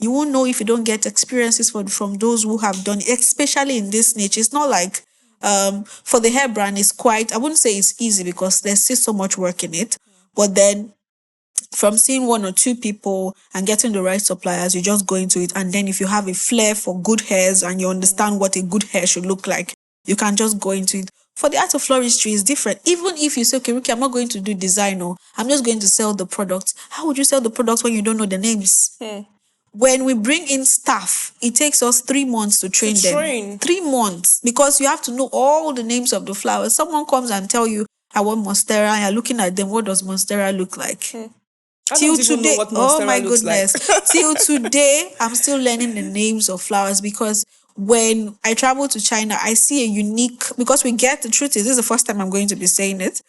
You won't know if you don't get experiences from those who have done it, especially in this niche. It's not like for the hair brand, it's quite, I wouldn't say it's easy because there's still so much work in it. But then from seeing one or two people and getting the right suppliers, you just go into it. And then if you have a flair for good hairs and you understand what a good hair should look like, you can just go into it. For the art of floristry is different. Even if you say, okay, Ricky, I'm not going to do design, or I'm just going to sell the products. How would you sell the products when you don't know the names? When we bring in staff, it takes us 3 months to train them. 3 months, because you have to know all the names of the flowers. Someone comes and tell you, I want monstera, and you're looking at them, what does monstera look like? Till today, oh my goodness. Till today, I'm still learning the names of flowers, because when I travel to China, I see a unique, because the truth is, this is the first time I'm going to be saying it,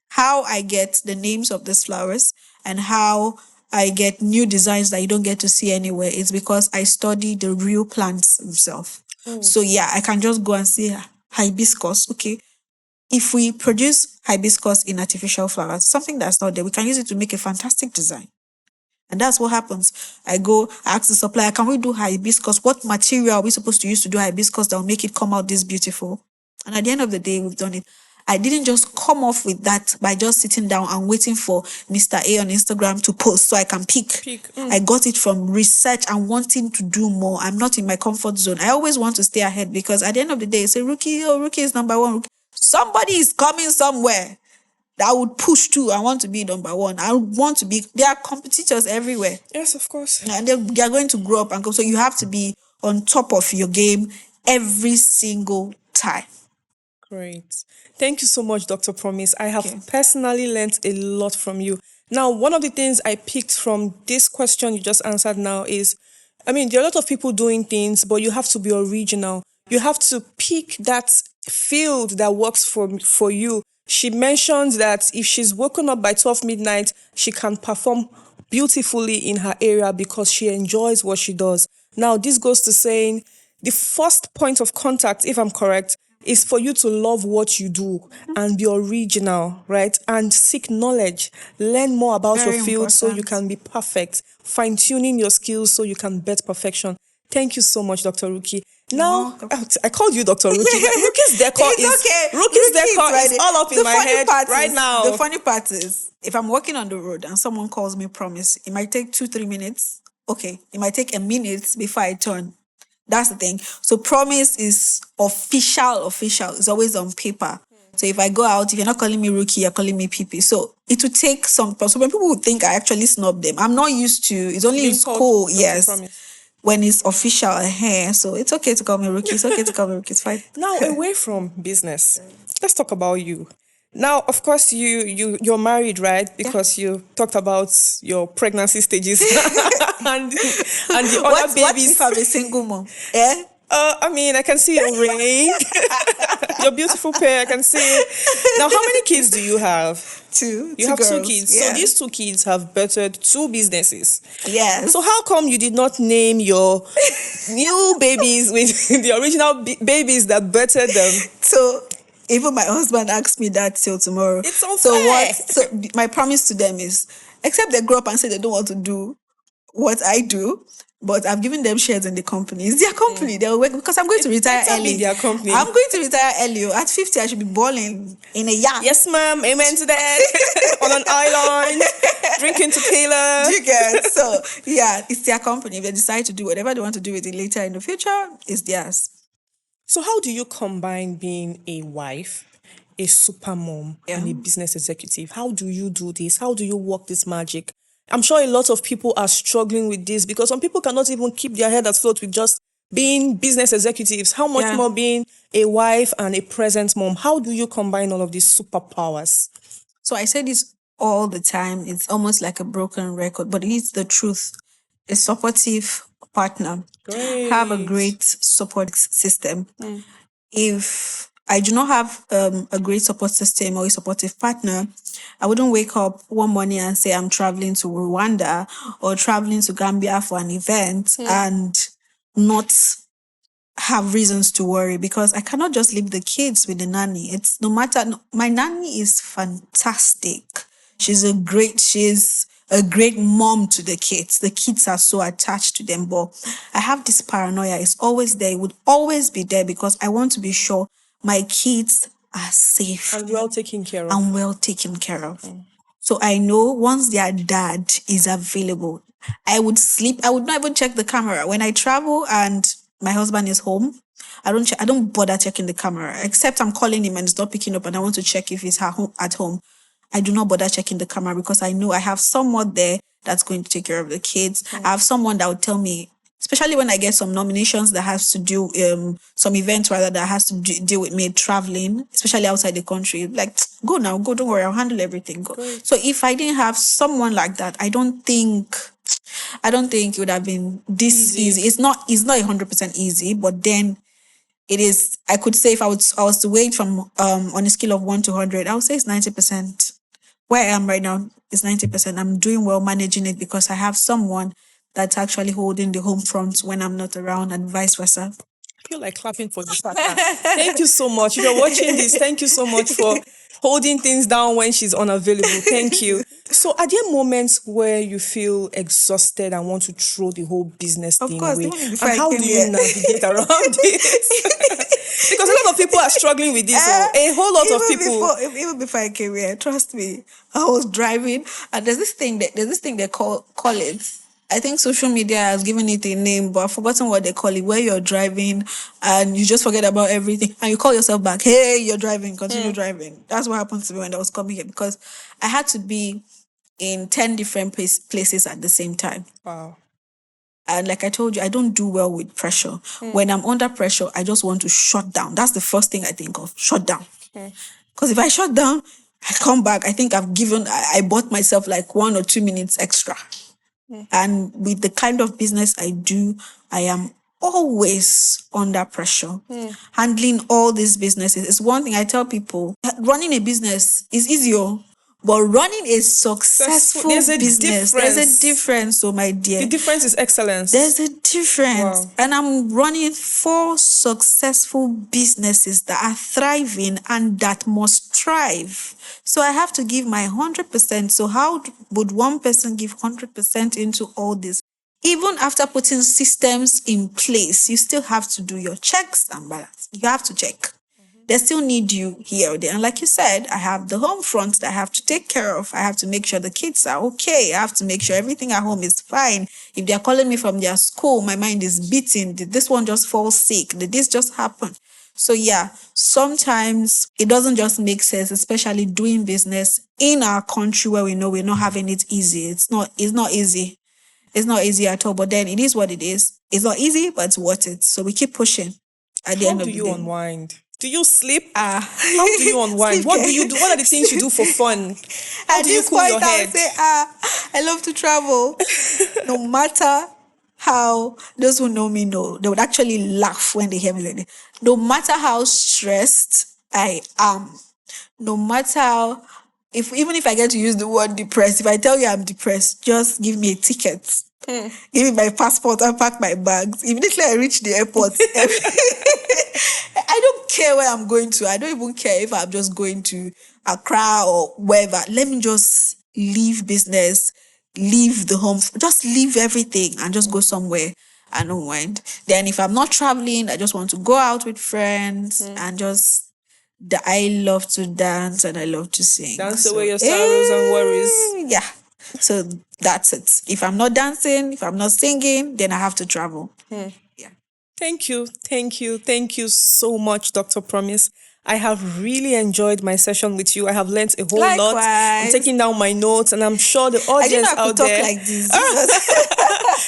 how I get the names of these flowers and how I get new designs that you don't get to see anywhere is because I study the real plants themselves. So yeah, I can just go and see hibiscus. Okay, if we produce hibiscus in artificial flowers, something that's not there, we can use it to make a fantastic design. And that's what happens. I ask the supplier, can we do hibiscus? What material are we supposed to use to do hibiscus that will make it come out this beautiful? And at the end of the day, we've done it. I didn't just come off with that by just sitting down and waiting for Mr. A on Instagram to post so I can pick. I got it from research and wanting to do more. I'm not in my comfort zone. I always want to stay ahead, because at the end of the day, it's a Rookie is number one. Somebody is coming somewhere that would push too. I want to be number one. There are competitors everywhere. Yes, of course. And they are going to grow up and go. So you have to be on top of your game every single time. Great. Thank you so much, Dr. Promise. I have Okay. personally learned a lot from you. Now, one of the things I picked from this question you just answered now is, I mean, there are a lot of people doing things, but you have to be original. You have to pick that field that works for you. She mentioned that if she's woken up by 12 midnight, she can perform beautifully in her area because she enjoys what she does. Now, this goes to saying the first point of contact, if I'm correct, is for you to love what you do and be original, right? And seek knowledge. Learn more about your Very field so you important. can be perfect. Fine-tuning your skills so you can bet perfection. Thank you so much, Dr. Ruki. You're Now, welcome. I called you Dr. Ruki. Ruki's decor It's okay. Ruki's Rookie is decor is right. all up in The my funny head part right is the now. funny part is if I'm walking on the road and someone calls me promise, it might take 2-3 minutes. Okay, it might take a minute before I turn. That's the thing. So promise is official. Official. It's always on paper. So if I go out, if you're not calling me rookie, you're calling me PP. So it would take some. So when people would think I actually snub them, I'm not used to. It's only in Being called school, Dr. yes. Promise. When it's official hair, so it's okay to call me rookie. It's okay to call me rookie. It's fine. Now, away from business, let's talk about you. Now, of course, you're married, right? Yeah. Because you talked about your pregnancy stages and the other What babies. if I'm a single mom? Eh? I mean, I can see your ring, your beautiful pair. I can see it. Now, how many kids do you have? Two. You Two have two girls. kids. Yeah. So these two kids have bettered two businesses. Yes. So how come you did not name your new babies with the original babies that bettered them? So even my husband asked me that till tomorrow. It's unfair. So what? So my promise to them is, except they grow up and say they don't want to do what I do, but I've given them shares in the company. It's their company. They'll work because I'm going to retire better be early. their company. I'm going to retire early. At 50, I should be balling in a yacht. Yes, ma'am. Amen to that. On an island, drinking tequila. Do you get? So yeah, it's their company. If they decide to do whatever they want to do with it later in the future, it's theirs. So how do you combine being a wife, a super mom, Yeah. and a business executive? How do you do this? How do you work this magic? I'm sure a lot of people are struggling with this because some people cannot even keep their head afloat with just being business executives. How much Yeah. more being a wife and a present mom? How do you combine all of these superpowers? So I say this all the time. It's almost like a broken record, but it's the truth. A supportive partner. Great. Have a great support system. If I do not have a great support system or a supportive partner, I wouldn't wake up one morning and say I'm traveling to Rwanda or traveling to Gambia for an event and not have reasons to worry, because I cannot just leave the kids with the nanny. It's no matter, my nanny is fantastic. She's a great mom to the kids. The kids are so attached to them, but I have this paranoia. It's always there. It would always be there because I want to be sure my kids are safe And well taken care of. and well taken care of. So I know once their dad is available, I would sleep. I would not even check the camera. When I travel and my husband is home, I don't bother checking the camera, except I'm calling him and he's not picking up and I want to check if he's at home. I do not bother checking the camera because I know I have someone there that's going to take care of the kids. I have someone that would tell me, especially when I get some nominations that has to do, some events rather that has to deal with me traveling, especially outside the country. Like, go now, go, don't worry, I'll handle everything. Go. So if I didn't have someone like that, I don't think it would have been this easy. It's not 100% easy, but then it is. I could say if I was to wait from on a scale of 1 to 100, I would say it's 90%. Where I am right now is 90%. I'm doing well managing it because I have someone that's actually holding the home front when I'm not around and vice versa. I feel like clapping for the partner. Thank you so much. If you're watching this, thank you so much for holding things down when she's unavailable. Thank you. So are there moments where you feel exhausted and want to throw the whole business Of thing course, away? even And before I how came do here. you navigate around this? Because a lot of people are struggling with this. A whole lot of people. Even before I came here, trust me, I was driving and there's this thing they call it. I think social media has given it a name, but I've forgotten what they call it, where you're driving and you just forget about everything and you call yourself back, hey, you're driving, continue driving. That's what happened to me when I was coming here because I had to be in 10 different places at the same time. Wow. And like I told you, I don't do well with pressure. When I'm under pressure, I just want to shut down. That's the first thing I think of, shut down. Because if I shut down, I come back, I think I bought myself like 1 or 2 minutes extra. And with the kind of business I do, I am always under pressure. Handling all these businesses is one thing I tell people. Running a business is easier, but running a successful There's a business, there's difference. a difference, oh my dear. The difference is excellence. There's a difference. Wow. And I'm running 4 successful businesses that are thriving and that must thrive. So I have to give my 100%. So how would one person give 100% into all this? Even after putting systems in place, you still have to do your checks and balance. You have to check. They still need you here or there. And like you said, I have the home front that I have to take care of. I have to make sure the kids are okay. I have to make sure everything at home is fine. If they're calling me from their school, my mind is beating. Did this one just fall sick? Did this just happen? So yeah, sometimes it doesn't just make sense, especially doing business in our country where we know we're not having it easy. It's not easy. It's not easy at all. But then it is what it is. It's not easy, but it's worth it. So we keep pushing at the end of the day. How do you unwind? Do you sleep? How do you unwind? What do you do? What are the things you do for fun? How do you cool your head? I say, I love to travel. No matter how, those who know me know, they would actually laugh when they hear me like that. No matter how stressed I am, no matter how, even if I get to use the word depressed, if I tell you I'm depressed, just give me a ticket. Give me my passport and pack my bags. Immediately I reach the airport. I don't care where I'm going to. I don't even care if I'm just going to Accra or wherever. Let me just leave business, leave the home, just leave everything and just go somewhere and unwind. Then if I'm not traveling, I just want to go out with friends and just... I love to dance and I love to sing. Dance away your sorrows and worries. Yeah. So that's it. If I'm not dancing, if I'm not singing, then I have to travel. Yeah. Thank you so much, Dr. Promise. I have really enjoyed my session with you. I have learnt a whole lot. I'm taking down my notes and I'm sure the audience out there... talk like this.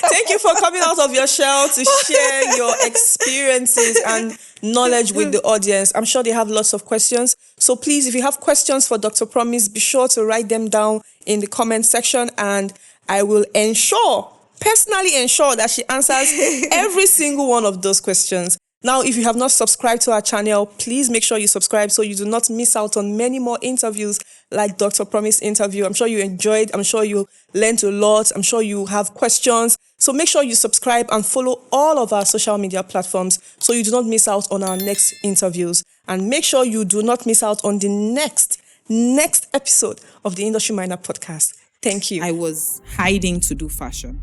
Thank you for coming out of your shell to share your experiences and knowledge with the audience. I'm sure they have lots of questions. So please, if you have questions for Dr. Promise, be sure to write them down in the comment section and I will personally ensure that she answers every single one of those questions. Now, if you have not subscribed to our channel, please make sure you subscribe so you do not miss out on many more interviews like Dr. Promise interview. I'm sure you enjoyed. I'm sure you learned a lot. I'm sure you have questions. So make sure you subscribe and follow all of our social media platforms so you do not miss out on our next interviews. And make sure you do not miss out on the next episode of the Industry Minor podcast. Thank you. I was hiding to do fashion.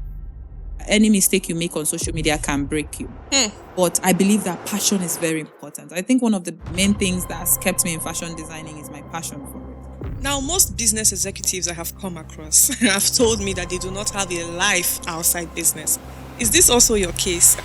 Any mistake you make on social media can break you. But I believe that passion is very important. I think one of the main things that has kept me in fashion designing is my passion for it. Now, most business executives I have come across have told me that they do not have a life outside business. Is this also your case?